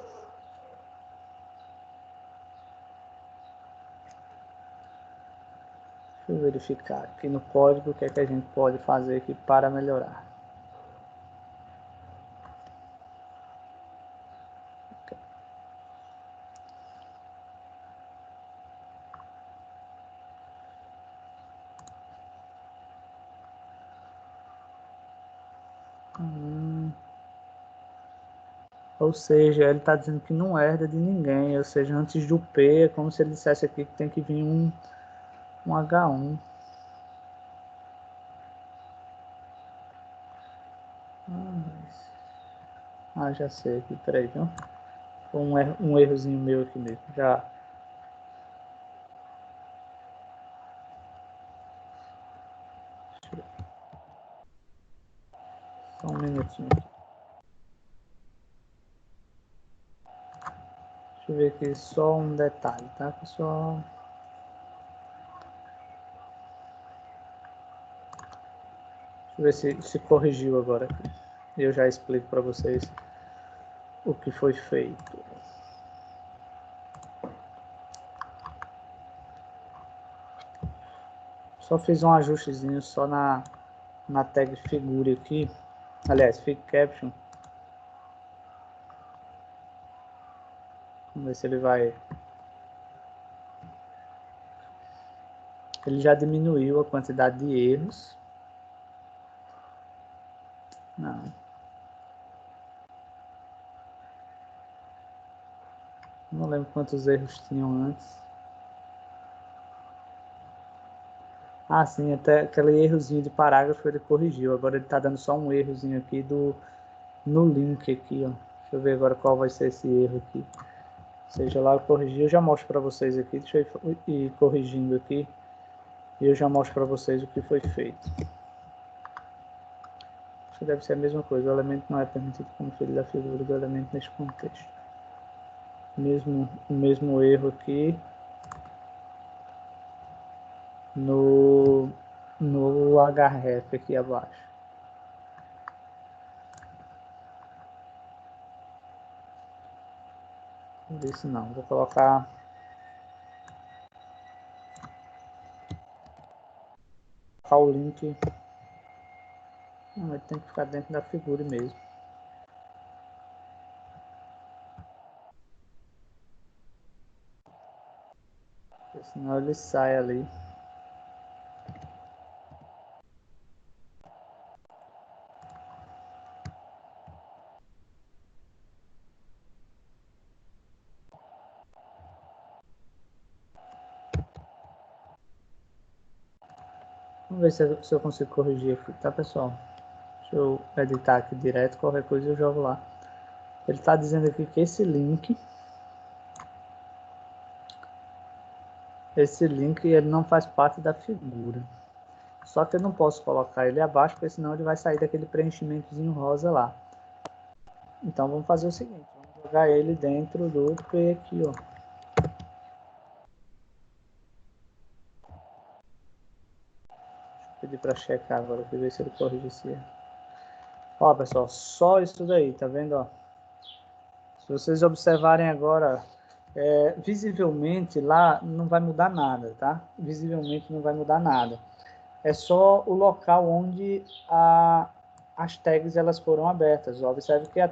Deixa eu verificar aqui no código o que é que a gente pode fazer aqui para melhorar. Ou seja, ele está dizendo que não herda de ninguém. Ou seja, antes do P, é como se ele dissesse aqui que tem que vir um H1. Já sei aqui, peraí, viu? Foi um errozinho meu aqui mesmo. Já. Só um minutinho aqui. Deixa eu ver aqui só um detalhe, tá, pessoal? Deixa eu ver se corrigiu agora aqui. Eu já explico para vocês o que foi feito. Só fiz um ajustezinho só na tag figure aqui. Aliás, fig caption. Vamos ver se ele vai... Ele já diminuiu a quantidade de erros. Não. Não lembro quantos erros tinham antes. Ah, sim, até aquele errozinho de parágrafo ele corrigiu. Agora ele está dando só um errozinho aqui no link aqui, ó. Deixa eu ver agora qual vai ser esse erro aqui. Seja lá, eu corrigi, eu já mostro para vocês aqui. Deixa eu ir corrigindo aqui. E eu já mostro para vocês o que foi feito. Acho que deve ser a mesma coisa. O elemento não é permitido como filho da figura do elemento neste contexto. O mesmo erro aqui no href aqui abaixo. Isso não, vou colocar o link. Não, ele tem que ficar dentro da figura mesmo. Porque senão ele sai ali. Vamos ver se eu consigo corrigir aqui, tá, pessoal? Deixa eu editar aqui direto, qualquer coisa eu jogo lá. Ele está dizendo aqui que esse link ele não faz parte da figura. Só que eu não posso colocar ele abaixo, porque senão ele vai sair daquele preenchimentozinho rosa lá. Então vamos fazer o seguinte, vamos jogar ele dentro do P aqui, ó. Deixa eu pedir para checar agora, para ver se ele corrige esse erro. Ó, pessoal, só isso daí, tá vendo, ó? Se vocês observarem agora, visivelmente lá não vai mudar nada, tá? Visivelmente não vai mudar nada. É só o local onde as tags elas foram abertas. Observe que a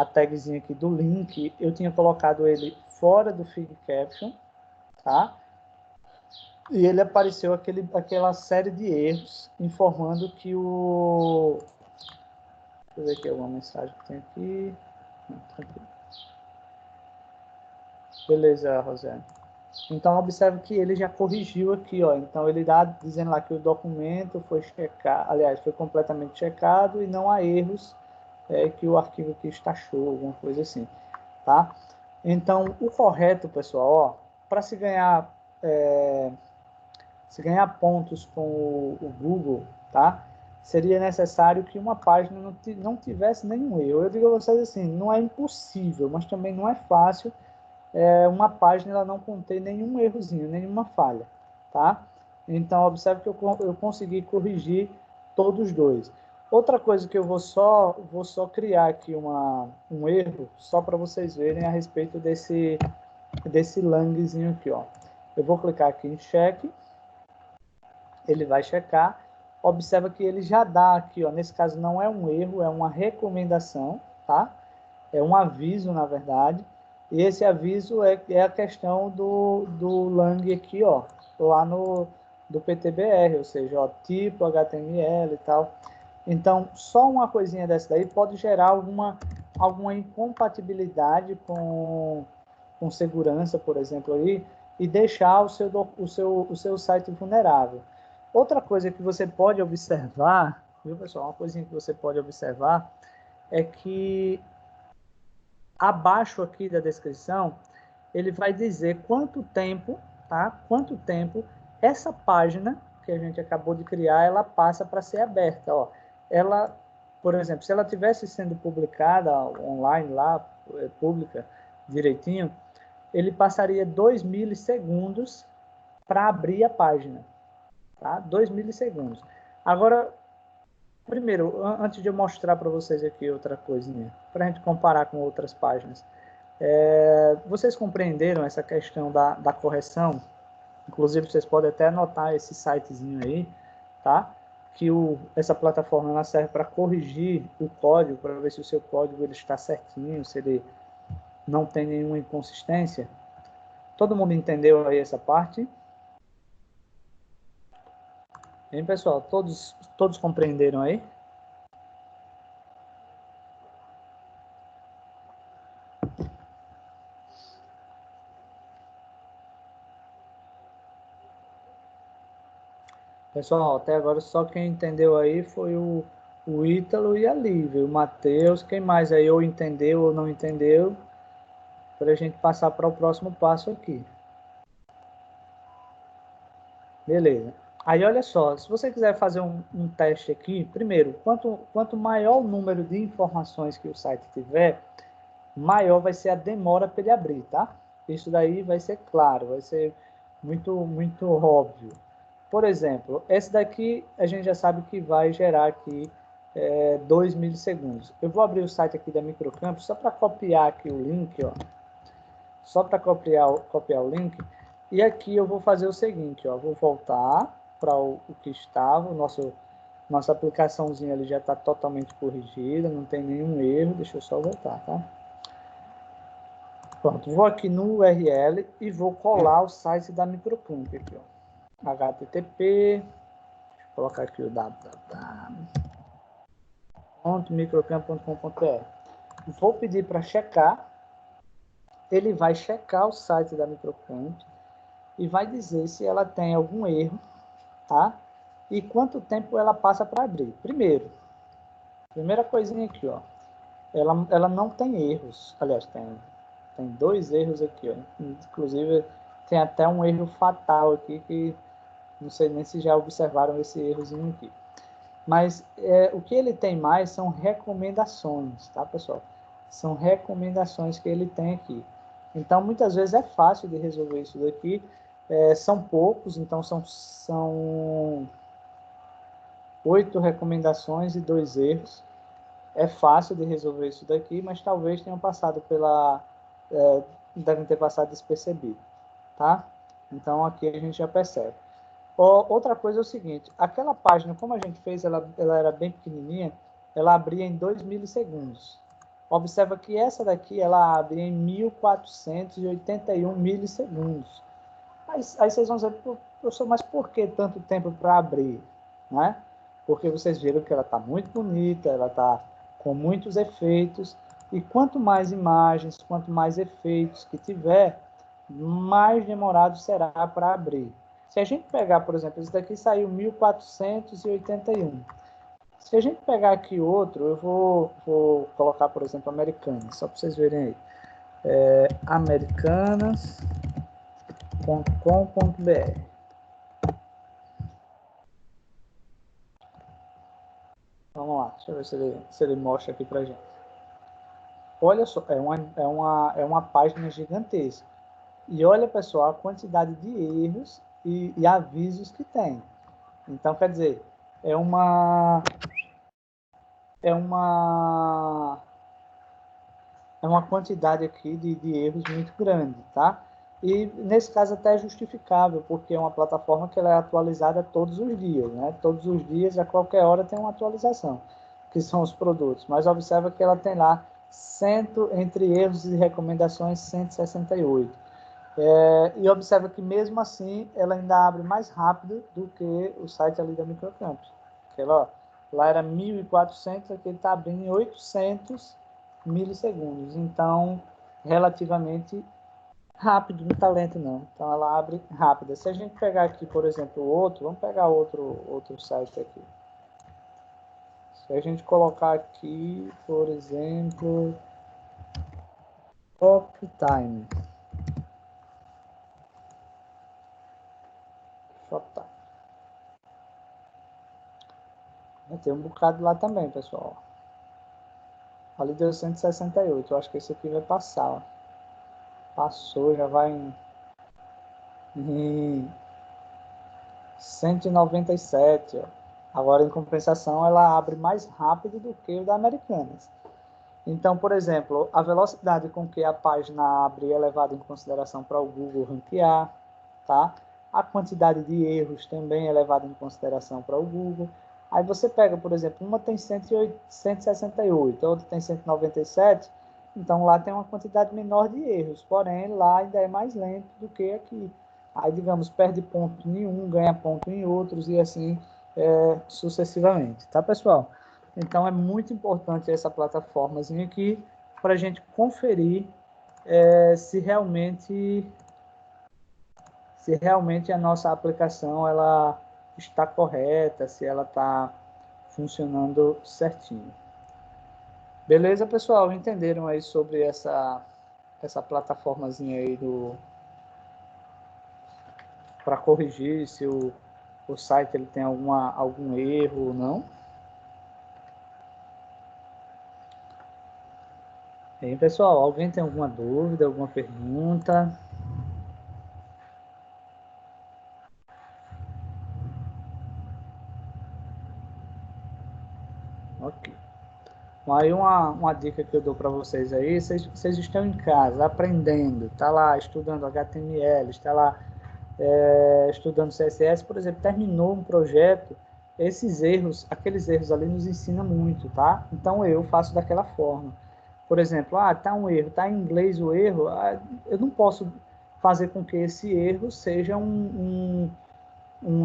tagzinha aqui do link, eu tinha colocado ele fora do feed caption, tá? E ele apareceu aquela série de erros informando que o... Deixa eu ver aqui alguma mensagem que tem aqui. Não, tranquilo. Beleza, Rosane. Então, observe que ele já corrigiu aqui, ó. Então, ele está dizendo lá que o documento foi checado, aliás, foi completamente checado e não há erros que o arquivo aqui está show, alguma coisa assim, tá? Então, o correto, pessoal, ó, para se ganhar pontos com o Google, tá? Seria necessário que uma página não tivesse nenhum erro. Eu digo a vocês assim, não é impossível, mas também não é fácil uma página ela não conter nenhum errozinho, nenhuma falha, tá? Então, observe que eu consegui corrigir todos os dois. Outra coisa que eu vou só criar aqui um erro, só para vocês verem a respeito desse langzinho aqui, ó. Eu vou clicar aqui em check, ele vai checar, observa que ele já dá aqui, ó, nesse caso não é um erro, é uma recomendação, tá? É um aviso, na verdade, e esse aviso é a questão do lang aqui, ó, lá do PTBR, ou seja, ó, tipo HTML e tal. Então, só uma coisinha dessa daí pode gerar alguma incompatibilidade com segurança, por exemplo, aí, e deixar o seu site vulnerável. Outra coisa que você pode observar, viu, pessoal? Uma coisinha que você pode observar é que abaixo aqui da descrição, ele vai dizer quanto tempo, tá? Quanto tempo essa página que a gente acabou de criar, ela passa para ser aberta, ó. Ela, por exemplo, se ela tivesse sendo publicada online lá, pública, direitinho, ele passaria 2 milissegundos para abrir a página, tá? 2 milissegundos. Agora, primeiro, antes de eu mostrar para vocês aqui outra coisinha, para a gente comparar com outras páginas, vocês compreenderam essa questão da correção? Inclusive, vocês podem até anotar esse sitezinho aí, tá? Que essa plataforma ela serve para corrigir o código, para ver se o seu código ele está certinho, se ele não tem nenhuma inconsistência. Todo mundo entendeu aí essa parte? Hein, pessoal? Todos compreenderam aí? Pessoal, até agora só quem entendeu aí foi o Ítalo e a Lívia, o Matheus. Quem mais aí ou entendeu ou não entendeu, para a gente passar para o próximo passo aqui. Beleza. Aí, olha só, se você quiser fazer um teste aqui, primeiro, quanto maior o número de informações que o site tiver, maior vai ser a demora para ele abrir, tá? Isso daí vai ser claro, vai ser muito óbvio. Por exemplo, esse daqui a gente já sabe que vai gerar aqui 2 milissegundos. Eu vou abrir o site aqui da Microcampus só para copiar aqui o link, ó. Só para copiar o link. E aqui eu vou fazer o seguinte, ó. Vou voltar para o que estava, nossa aplicaçãozinha ali já está totalmente corrigida, não tem nenhum erro. Deixa eu só voltar, tá? Pronto, vou aqui no URL e vou colar o site da Microcamp aqui, ó. http, deixa eu colocar aqui o www.microcamp.com.br. Vou pedir para checar, ele vai checar o site da Microcamp e vai dizer se ela tem algum erro, tá? E quanto tempo ela passa para abrir. Primeira coisinha aqui, ó. Ela não tem erros. Aliás, tem 2 erros aqui, ó. Inclusive, tem até um erro fatal aqui que não sei nem se já observaram esse errozinho aqui. Mas o que ele tem mais são recomendações, tá, pessoal? São recomendações que ele tem aqui. Então, muitas vezes é fácil de resolver isso daqui. São poucos, então são 8 recomendações e 2 erros. É fácil de resolver isso daqui, mas talvez tenham passado devem ter passado despercebido, tá? Então, aqui a gente já percebe. Outra coisa é o seguinte, aquela página, como a gente fez, ela era bem pequenininha, ela abria em 2 milissegundos. Observa que essa daqui, ela abre em 1481 milissegundos. Aí vocês vão dizer, professor, mas por que tanto tempo para abrir? Né? Porque vocês viram que ela está muito bonita, ela está com muitos efeitos, e quanto mais imagens, quanto mais efeitos que tiver, mais demorado será para abrir. Se a gente pegar, por exemplo, esse daqui saiu 1481. Se a gente pegar aqui outro, eu vou colocar, por exemplo, Americanas, só para vocês verem aí. Americanas.com.br. Vamos lá, deixa eu ver se ele mostra aqui para gente. Olha só, é uma página gigantesca. E olha, pessoal, a quantidade de erros e avisos que tem. Então, quer dizer, é uma quantidade aqui de erros muito grande, tá? E nesse caso até é justificável, porque é uma plataforma que ela é atualizada todos os dias, né? Todos os dias, a qualquer hora tem uma atualização, que são os produtos. Mas observa que ela tem lá, entre erros e recomendações, 168. E observa que mesmo assim, ela ainda abre mais rápido do que o site ali da Microcampus. Lá era 1.400, aqui ele está abrindo em 800 milissegundos. Então, relativamente rápido, não está lento não. Então, ela abre rápida. Se a gente pegar aqui, por exemplo, vamos pegar outro site aqui. Se a gente colocar aqui, por exemplo, Shoptime. Tem um bocado lá também, pessoal. Ali deu 168. Eu acho que esse aqui vai passar. Ó. Passou, já vai em 197. Ó. Agora, em compensação, ela abre mais rápido do que o da Americanas. Então, por exemplo, a velocidade com que a página abre é levada em consideração para o Google ranquear, tá? A quantidade de erros também é levada em consideração para o Google. Aí você pega, por exemplo, uma tem 168, a outra tem 197, então lá tem uma quantidade menor de erros, porém lá ainda é mais lento do que aqui. Aí, digamos, perde ponto em um, ganha ponto em outros e assim sucessivamente, tá, pessoal? Então, é muito importante essa plataformazinha aqui para a gente conferir se realmente a nossa aplicação ela está correta, se ela está funcionando certinho. Beleza, pessoal? Entenderam aí sobre essa plataformazinha aí para corrigir se o site ele tem algum erro ou não? Bem, pessoal, alguém tem alguma dúvida, alguma pergunta? Ok. Aí uma dica que eu dou para vocês aí, vocês estão em casa aprendendo, está lá estudando HTML, está lá estudando CSS, por exemplo, terminou um projeto, esses erros, aqueles erros ali nos ensinam muito, tá? Então eu faço daquela forma. Por exemplo, tá um erro, tá em inglês o erro, eu não posso fazer com que esse erro seja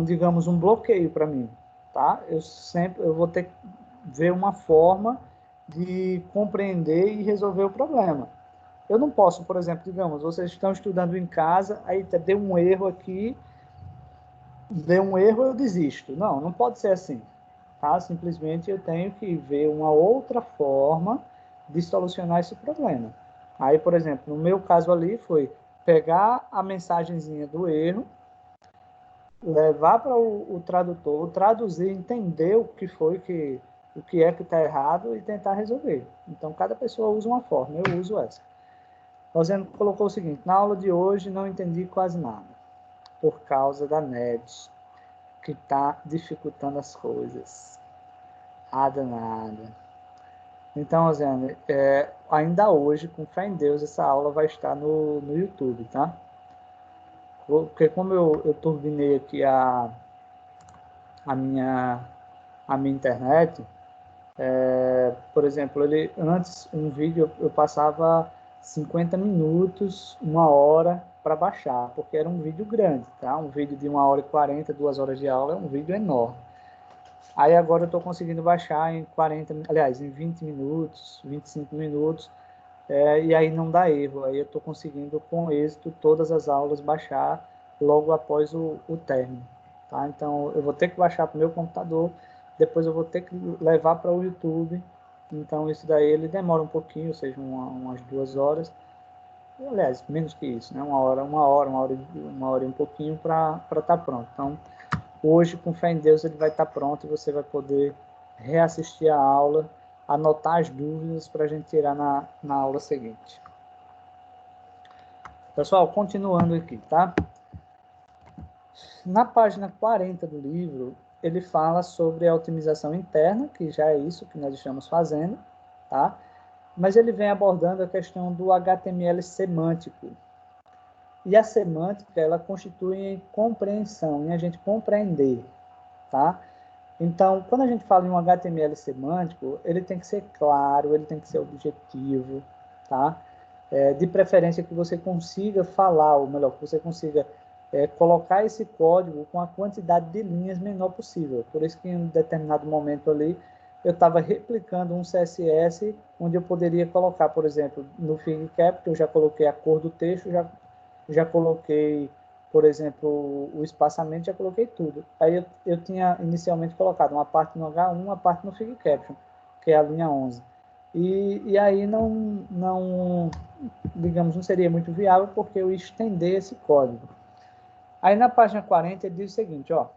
digamos, um bloqueio para mim, tá? Eu vou ter que ver uma forma de compreender e resolver o problema. Eu não posso, por exemplo, digamos, vocês estão estudando em casa, aí deu um erro aqui, deu um erro, eu desisto. Não, não pode ser assim, tá? Simplesmente eu tenho que ver uma outra forma de solucionar esse problema. Aí, por exemplo, no meu caso ali foi pegar a mensagenzinha do erro, levar para o tradutor, traduzir, entender o que é que está errado e tentar resolver. Então, cada pessoa usa uma forma, eu uso essa. Rosendo colocou o seguinte: na aula de hoje não entendi quase nada, por causa da net, que está dificultando as coisas. Ah, danada. Então, Rosendo, ainda hoje, com fé em Deus, essa aula vai estar no YouTube, tá? Porque como eu turbinei aqui a minha, a minha internet, por exemplo, antes um vídeo eu passava 50 minutos, uma hora para baixar, porque era um vídeo grande, tá? Um vídeo de 1h40, 2 horas de aula é um vídeo enorme. Aí agora eu estou conseguindo baixar em 40, aliás, em 20 minutos, 25 minutos, e aí não dá erro. Aí eu estou conseguindo com êxito todas as aulas baixar logo após o término, tá? Então eu vou ter que baixar para o meu computador, depois eu vou ter que levar para o YouTube. Então isso daí ele demora um pouquinho, ou seja, umas 2 horas, aliás, menos que isso, né? Uma hora e um pouquinho para estar pronto. Então hoje, com fé em Deus, ele vai estar pronto e você vai poder reassistir a aula, anotar as dúvidas para a gente tirar na aula seguinte. Pessoal, continuando aqui, tá? Na página 40 do livro, ele fala sobre a otimização interna, que já é isso que nós estamos fazendo, tá? Mas ele vem abordando a questão do HTML semântico. E a semântica, ela constitui compreensão, em a gente compreender, tá? Então, quando a gente fala em um HTML semântico, ele tem que ser claro, ele tem que ser objetivo, tá? De preferência que você consiga falar, ou melhor, que você consiga colocar esse código com a quantidade de linhas menor possível. Por isso que em um determinado momento ali, eu estava replicando um CSS, onde eu poderia colocar, por exemplo, no FigCap, eu já coloquei a cor do texto, já coloquei, por exemplo, o espaçamento, já coloquei tudo. Aí eu tinha inicialmente colocado uma parte no H1, uma parte no FigCaption, que é a linha 11. E aí digamos, não seria muito viável porque eu ia estender esse código. Aí na página 40 ele diz o seguinte, ó: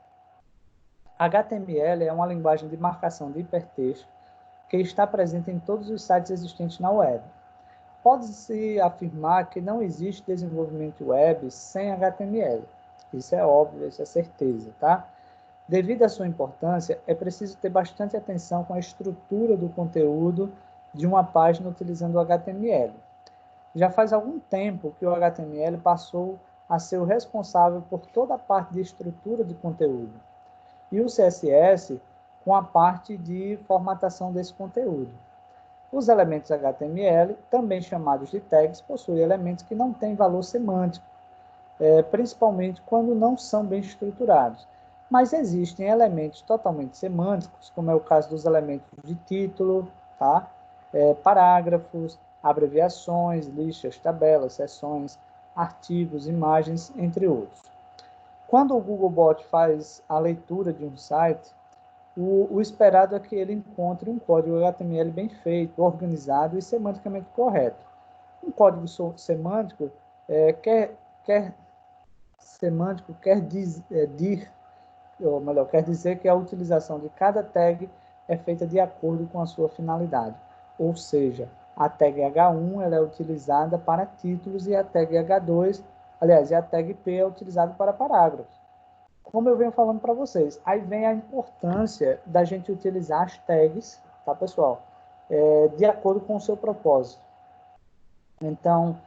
HTML é uma linguagem de marcação de hipertexto que está presente em todos os sites existentes na web. Pode-se afirmar que não existe desenvolvimento web sem HTML. Isso é óbvio, isso é certeza, tá? Devido à sua importância, é preciso ter bastante atenção com a estrutura do conteúdo de uma página utilizando o HTML. Já faz algum tempo que o HTML passou a ser o responsável por toda a parte de estrutura de conteúdo, e o CSS com a parte de formatação desse conteúdo. Os elementos HTML, também chamados de tags, possuem elementos que não têm valor semântico, principalmente quando não são bem estruturados. Mas existem elementos totalmente semânticos, como é o caso dos elementos de título, tá? Parágrafos, abreviações, listas, tabelas, seções, artigos, imagens, entre outros. Quando o Googlebot faz a leitura de um site, o esperado é que ele encontre um código HTML bem feito, organizado e semanticamente correto. Um código semântico semântico quer dizer que a utilização de cada tag é feita de acordo com a sua finalidade. Ou seja, a tag H1 ela é utilizada para títulos e a tag H2, aliás, e a tag P é utilizada para parágrafos. Como eu venho falando para vocês, aí vem a importância da gente utilizar as tags, tá, pessoal? De acordo com o seu propósito. Então,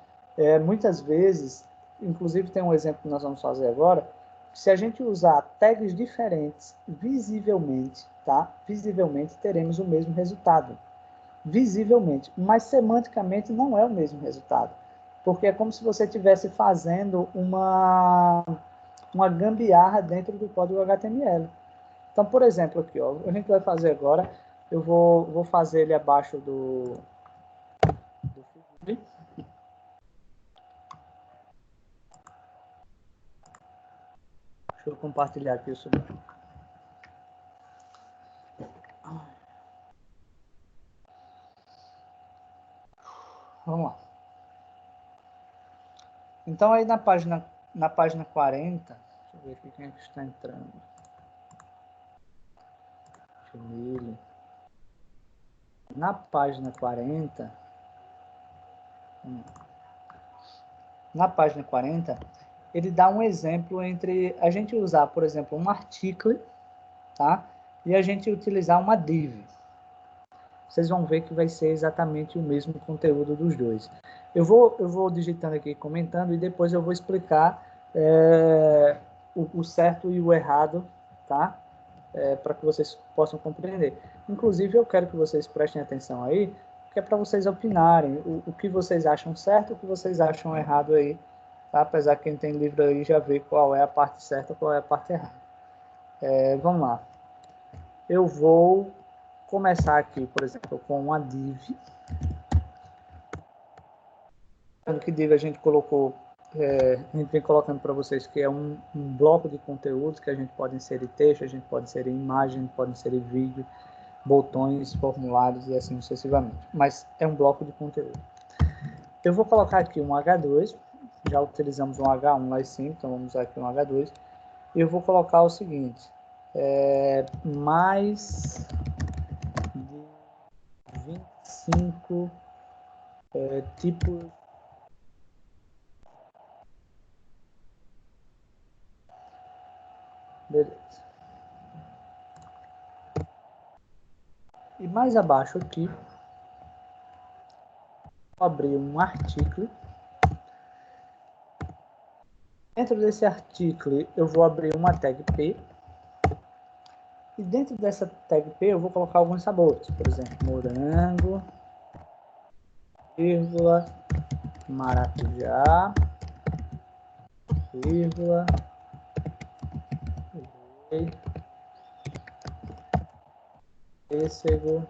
muitas vezes, inclusive tem um exemplo que nós vamos fazer agora, se a gente usar tags diferentes visivelmente, tá? Visivelmente teremos o mesmo resultado. Visivelmente, mas semanticamente não é o mesmo resultado. Porque é como se você estivesse fazendo uma gambiarra dentro do código HTML. Então, por exemplo, aqui, ó, a gente vai fazer agora, eu vou fazer ele abaixo do feed. Deixa eu compartilhar aqui isso. Vamos lá. Então, aí na página 40, deixa eu ver aqui quem é que está entrando. Jamile. Na página 40, ele dá um exemplo entre a gente usar, por exemplo, um article, tá? E a gente utilizar uma div. Vocês vão ver que vai ser exatamente o mesmo conteúdo dos dois. Eu vou digitando aqui, comentando, e depois eu vou explicar o certo e o errado, tá? Para que vocês possam compreender. Inclusive, eu quero que vocês prestem atenção aí, que é para vocês opinarem o que vocês acham certo, o que vocês acham errado aí, tá? Apesar que quem tem livro aí já vê qual é a parte certa, qual é a parte errada. Vamos lá. Eu vou começar aqui, por exemplo, com uma div. Que div a gente colocou, a gente vem colocando para vocês que é um bloco de conteúdos que a gente pode inserir texto, a gente pode inserir imagem, pode inserir vídeo, botões, formulários e assim sucessivamente. Mas é um bloco de conteúdo. Eu vou colocar aqui um H2, já utilizamos um H1 lá em cima, então vamos usar aqui um H2. E eu vou colocar o seguinte, mais de 25 tipos. Beleza. E mais abaixo aqui, vou abrir um artigo. Dentro desse artigo, eu vou abrir uma tag P. E dentro dessa tag P, eu vou colocar alguns sabores. Por exemplo, morango, vírgula, maracujá, vírgula, pêssego,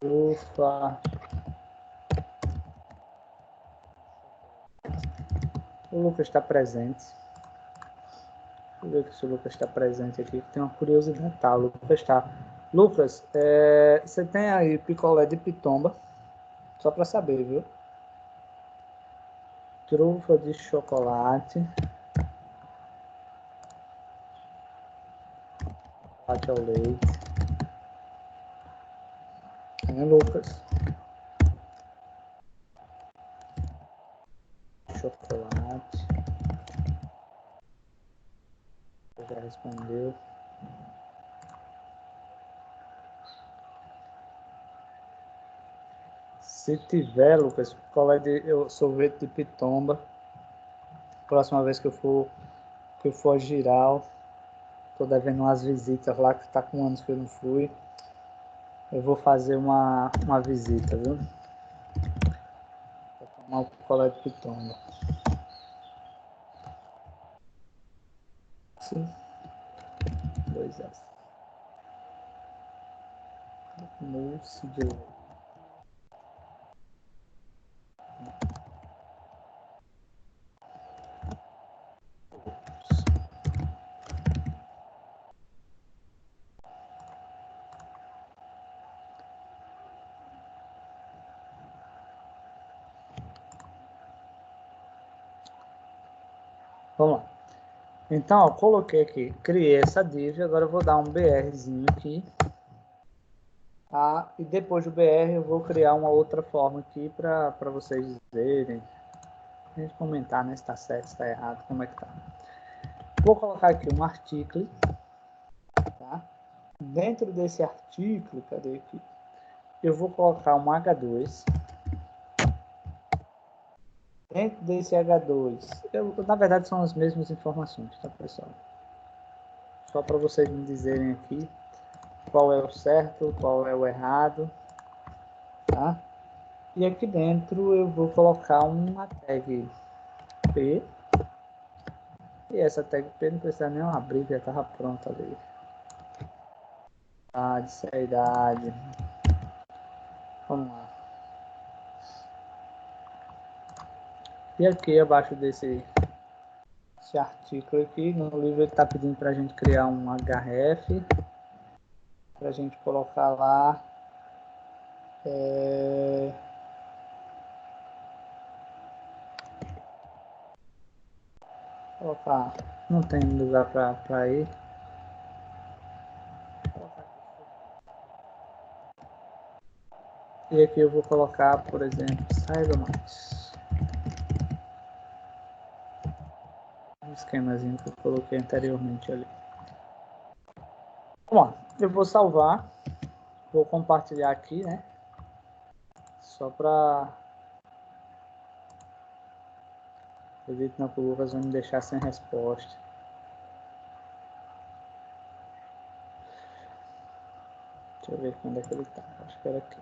ufa. O Lucas está presente. Deixa eu ver se o Lucas está presente aqui. Tem uma curiosidade. Tá, o Lucas está. Lucas, você tem aí picolé de pitomba? Só para saber, viu? Trufa de chocolate. Chocolate ao leite. Tem Lucas. Chocolate. Já respondeu. Se tiver, Lucas, picolé de sorvete de pitomba. Próxima vez que eu for a Giral, tô devendo umas visitas lá, que tá com anos que eu não fui. Eu vou fazer uma visita, viu? Vou tomar o picolé de pitomba. Sim. 2S. Mousse de leite. Vamos lá. Então, ó, coloquei aqui, criei essa div, agora eu vou dar um BRzinho aqui. Tá? E depois do BR eu vou criar uma outra forma aqui para vocês dizerem, a gente comentar, né, se está certo, se está errado, como é que tá. Vou colocar aqui um artigo, tá? Dentro desse artigo, cadê aqui? Eu vou colocar um H2. Dentro desse H2, na verdade são as mesmas informações, tá, pessoal? Só para vocês me dizerem aqui qual é o certo, qual é o errado, tá? E aqui dentro eu vou colocar uma tag P. E essa tag P não precisa nem abrir, já estava pronta ali. Idade. Vamos lá. E aqui abaixo desse artigo aqui, no livro ele está pedindo para a gente criar um href. Para a gente colocar lá. Colocar. Não tem lugar para ir. E aqui eu vou colocar, por exemplo, saiba mais. Um esquemazinho que eu coloquei anteriormente ali. Bom, eu vou salvar. Vou compartilhar aqui, né? Só para... Acredito que o Lucas vai me deixar sem resposta. Deixa eu ver quando é que ele tá. Acho que era aqui.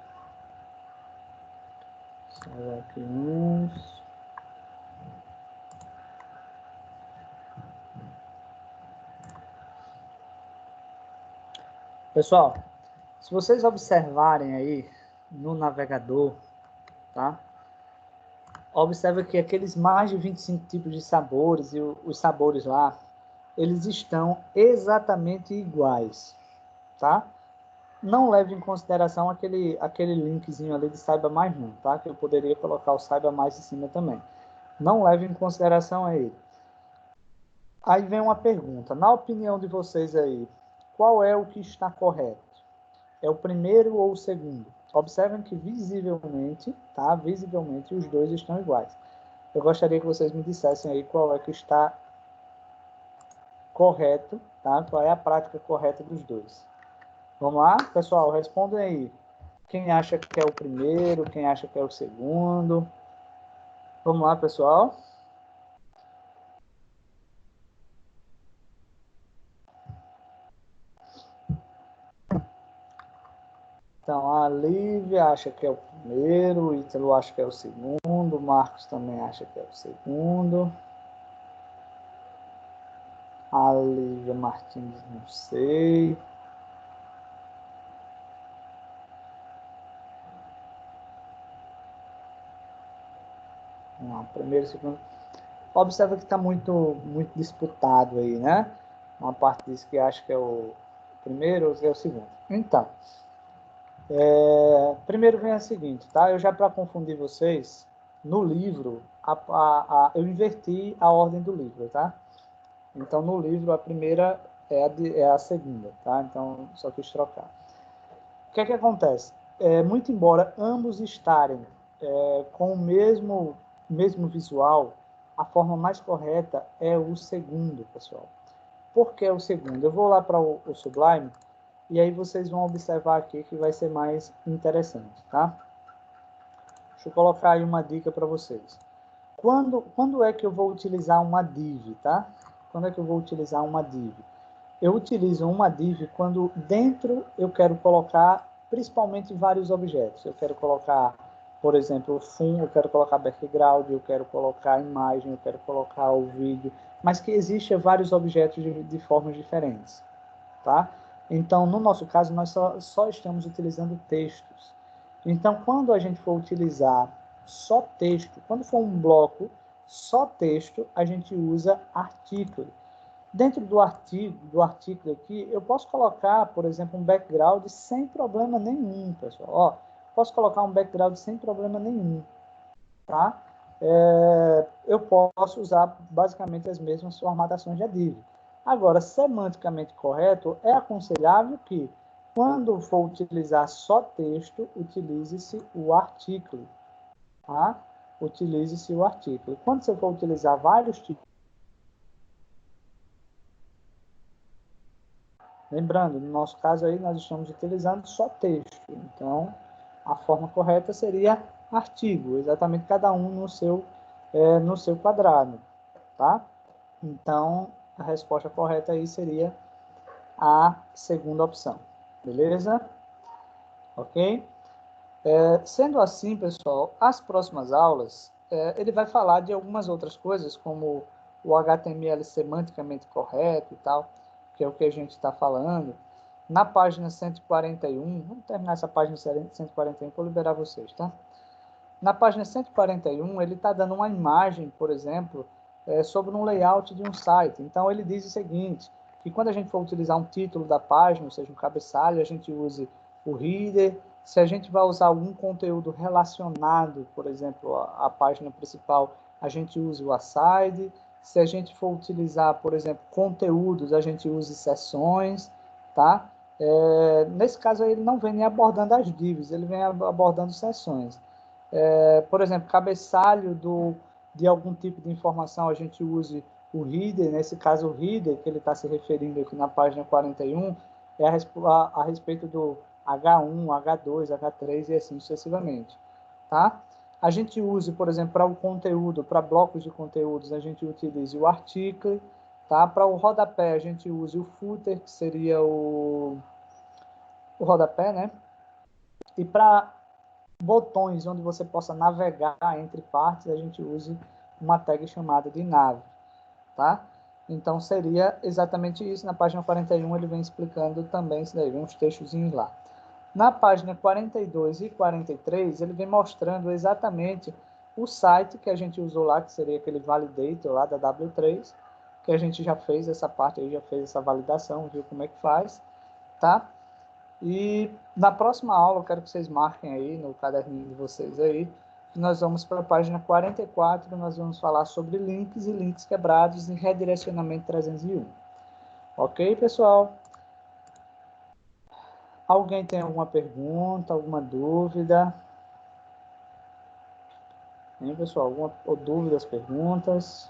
Salvar aqui uns. Pessoal, se vocês observarem aí no navegador, tá? Observa que aqueles mais de 25 tipos de sabores e os sabores lá, eles estão exatamente iguais, tá? Não leve em consideração aquele linkzinho ali de Saiba Mais não, tá? Que eu poderia colocar o Saiba Mais em cima também. Não leve em consideração ele. Aí vem uma pergunta. Na opinião de vocês aí, qual é o que está correto? É o primeiro ou o segundo? Observem que visivelmente, tá? Visivelmente os dois estão iguais. Eu gostaria que vocês me dissessem aí qual é que está correto, tá? Qual é a prática correta dos dois. Vamos lá, pessoal, respondem aí. Quem acha que é o primeiro, quem acha que é o segundo. Vamos lá, pessoal. Então, a Lívia acha que é o primeiro, o Ítalo acha que é o segundo, o Marcos também acha que é o segundo. A Lívia Martins, não sei. Não, primeiro, segundo. Observa que está muito disputado aí, né? Uma parte diz que acha que é o primeiro, outra que é o segundo. Então, primeiro vem a seguinte, tá? Eu já para confundir vocês, no livro, eu inverti a ordem do livro, tá? Então, no livro, a primeira é a segunda, tá? Então, só quis trocar. O que é que acontece? Muito embora ambos estarem com o mesmo visual, a forma mais correta é o segundo, pessoal. Por que o segundo? Eu vou lá para o Sublime e aí vocês vão observar aqui que vai ser mais interessante, tá? Deixa eu colocar aí uma dica para vocês. Quando é que eu vou utilizar uma div, tá? Quando é que eu vou utilizar uma div? Eu utilizo uma div quando dentro eu quero colocar principalmente vários objetos. Eu quero colocar, por exemplo, fundo, eu quero colocar background, eu quero colocar imagem, eu quero colocar o vídeo, mas que existam vários objetos de formas diferentes, tá? Então, no nosso caso, nós só estamos utilizando textos. Então, quando a gente for utilizar só texto, quando for um bloco só texto, a gente usa article. Dentro do artigo aqui, eu posso colocar, por exemplo, um background sem problema nenhum, pessoal. Ó, posso colocar um background sem problema nenhum, tá? eu posso usar basicamente as mesmas formatações da div. Agora, semanticamente correto, é aconselhável que, quando for utilizar só texto, utilize-se o artigo. Tá? Utilize-se o artigo. Quando você for utilizar vários tipos, lembrando, no nosso caso aí, nós estamos utilizando só texto. Então, a forma correta seria artigo, exatamente cada um no seu quadrado, tá? Então, a resposta correta aí seria a segunda opção, beleza? Ok? Sendo assim, pessoal, as próximas aulas, ele vai falar de algumas outras coisas, como o HTML semanticamente correto e tal, que é o que a gente está falando. Na página 141, vamos terminar essa página 141 para liberar vocês, tá? Na página 141, ele está dando uma imagem, por exemplo, sobre um layout de um site. Então, ele diz o seguinte, que quando a gente for utilizar um título da página, ou seja, um cabeçalho, a gente use o header. Se a gente vai usar algum conteúdo relacionado, por exemplo, à página principal, a gente use o aside. Se a gente for utilizar, por exemplo, conteúdos, a gente use seções, tá? Nesse caso, ele não vem nem abordando as divs, ele vem abordando seções. Por exemplo, cabeçalho de algum tipo de informação, a gente use o header, nesse caso o header, que ele está se referindo aqui na página 41, é a respeito do H1, H2, H3 e assim sucessivamente. Tá? A gente use, por exemplo, para o conteúdo, para blocos de conteúdos, a gente utiliza o article, tá? Para o rodapé, a gente usa o footer, que seria o rodapé, né? E para botões onde você possa navegar entre partes, a gente use uma tag chamada de nav, tá? Então, seria exatamente isso. Na página 41, ele vem explicando também isso daí, vem uns textozinhos lá. Na página 42 e 43, ele vem mostrando exatamente o site que a gente usou lá, que seria aquele validator lá da W3, que a gente já fez essa parte aí, já fez essa validação, viu como é que faz, tá? E na próxima aula, eu quero que vocês marquem aí no caderninho de vocês aí, que nós vamos para a página 44, nós vamos falar sobre links e links quebrados em redirecionamento 301. Ok, pessoal? Alguém tem alguma pergunta, alguma dúvida? Hein, pessoal? Alguma dúvidas, perguntas?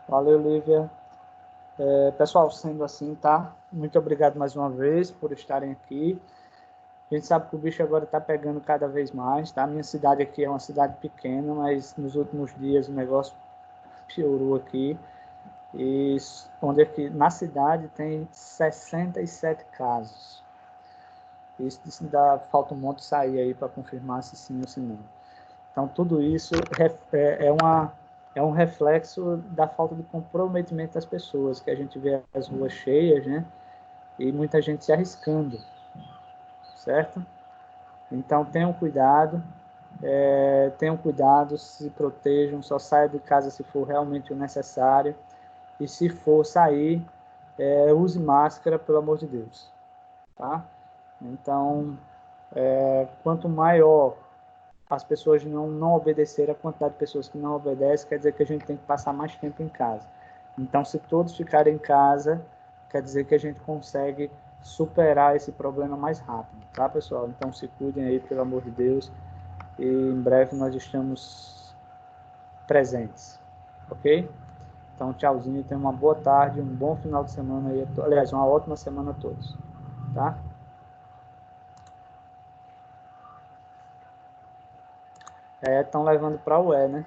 Valeu, Lívia. Pessoal, sendo assim, tá? Muito obrigado mais uma vez por estarem aqui. A gente sabe que o bicho agora está pegando cada vez mais, tá? A minha cidade aqui é uma cidade pequena, mas nos últimos dias o negócio piorou aqui. E onde aqui na cidade tem 67 casos. Isso ainda falta um monte sair aí para confirmar se sim ou se não. Então, tudo isso é um reflexo da falta de comprometimento das pessoas, que a gente vê as ruas cheias, né? E muita gente se arriscando, certo? Então, tenham cuidado, se protejam, só saia de casa se for realmente o necessário. E se for sair, use máscara, pelo amor de Deus. Tá? Então, quanto maior as pessoas não obedecerem, a quantidade de pessoas que não obedecem, quer dizer que a gente tem que passar mais tempo em casa. Então, se todos ficarem em casa, quer dizer que a gente consegue superar esse problema mais rápido, tá, pessoal? Então, se cuidem aí, pelo amor de Deus, e em breve nós estamos presentes, ok? Então, tchauzinho, tenham uma boa tarde, um bom final de semana aí, aliás, uma ótima semana a todos, tá? Estão levando para o E, né?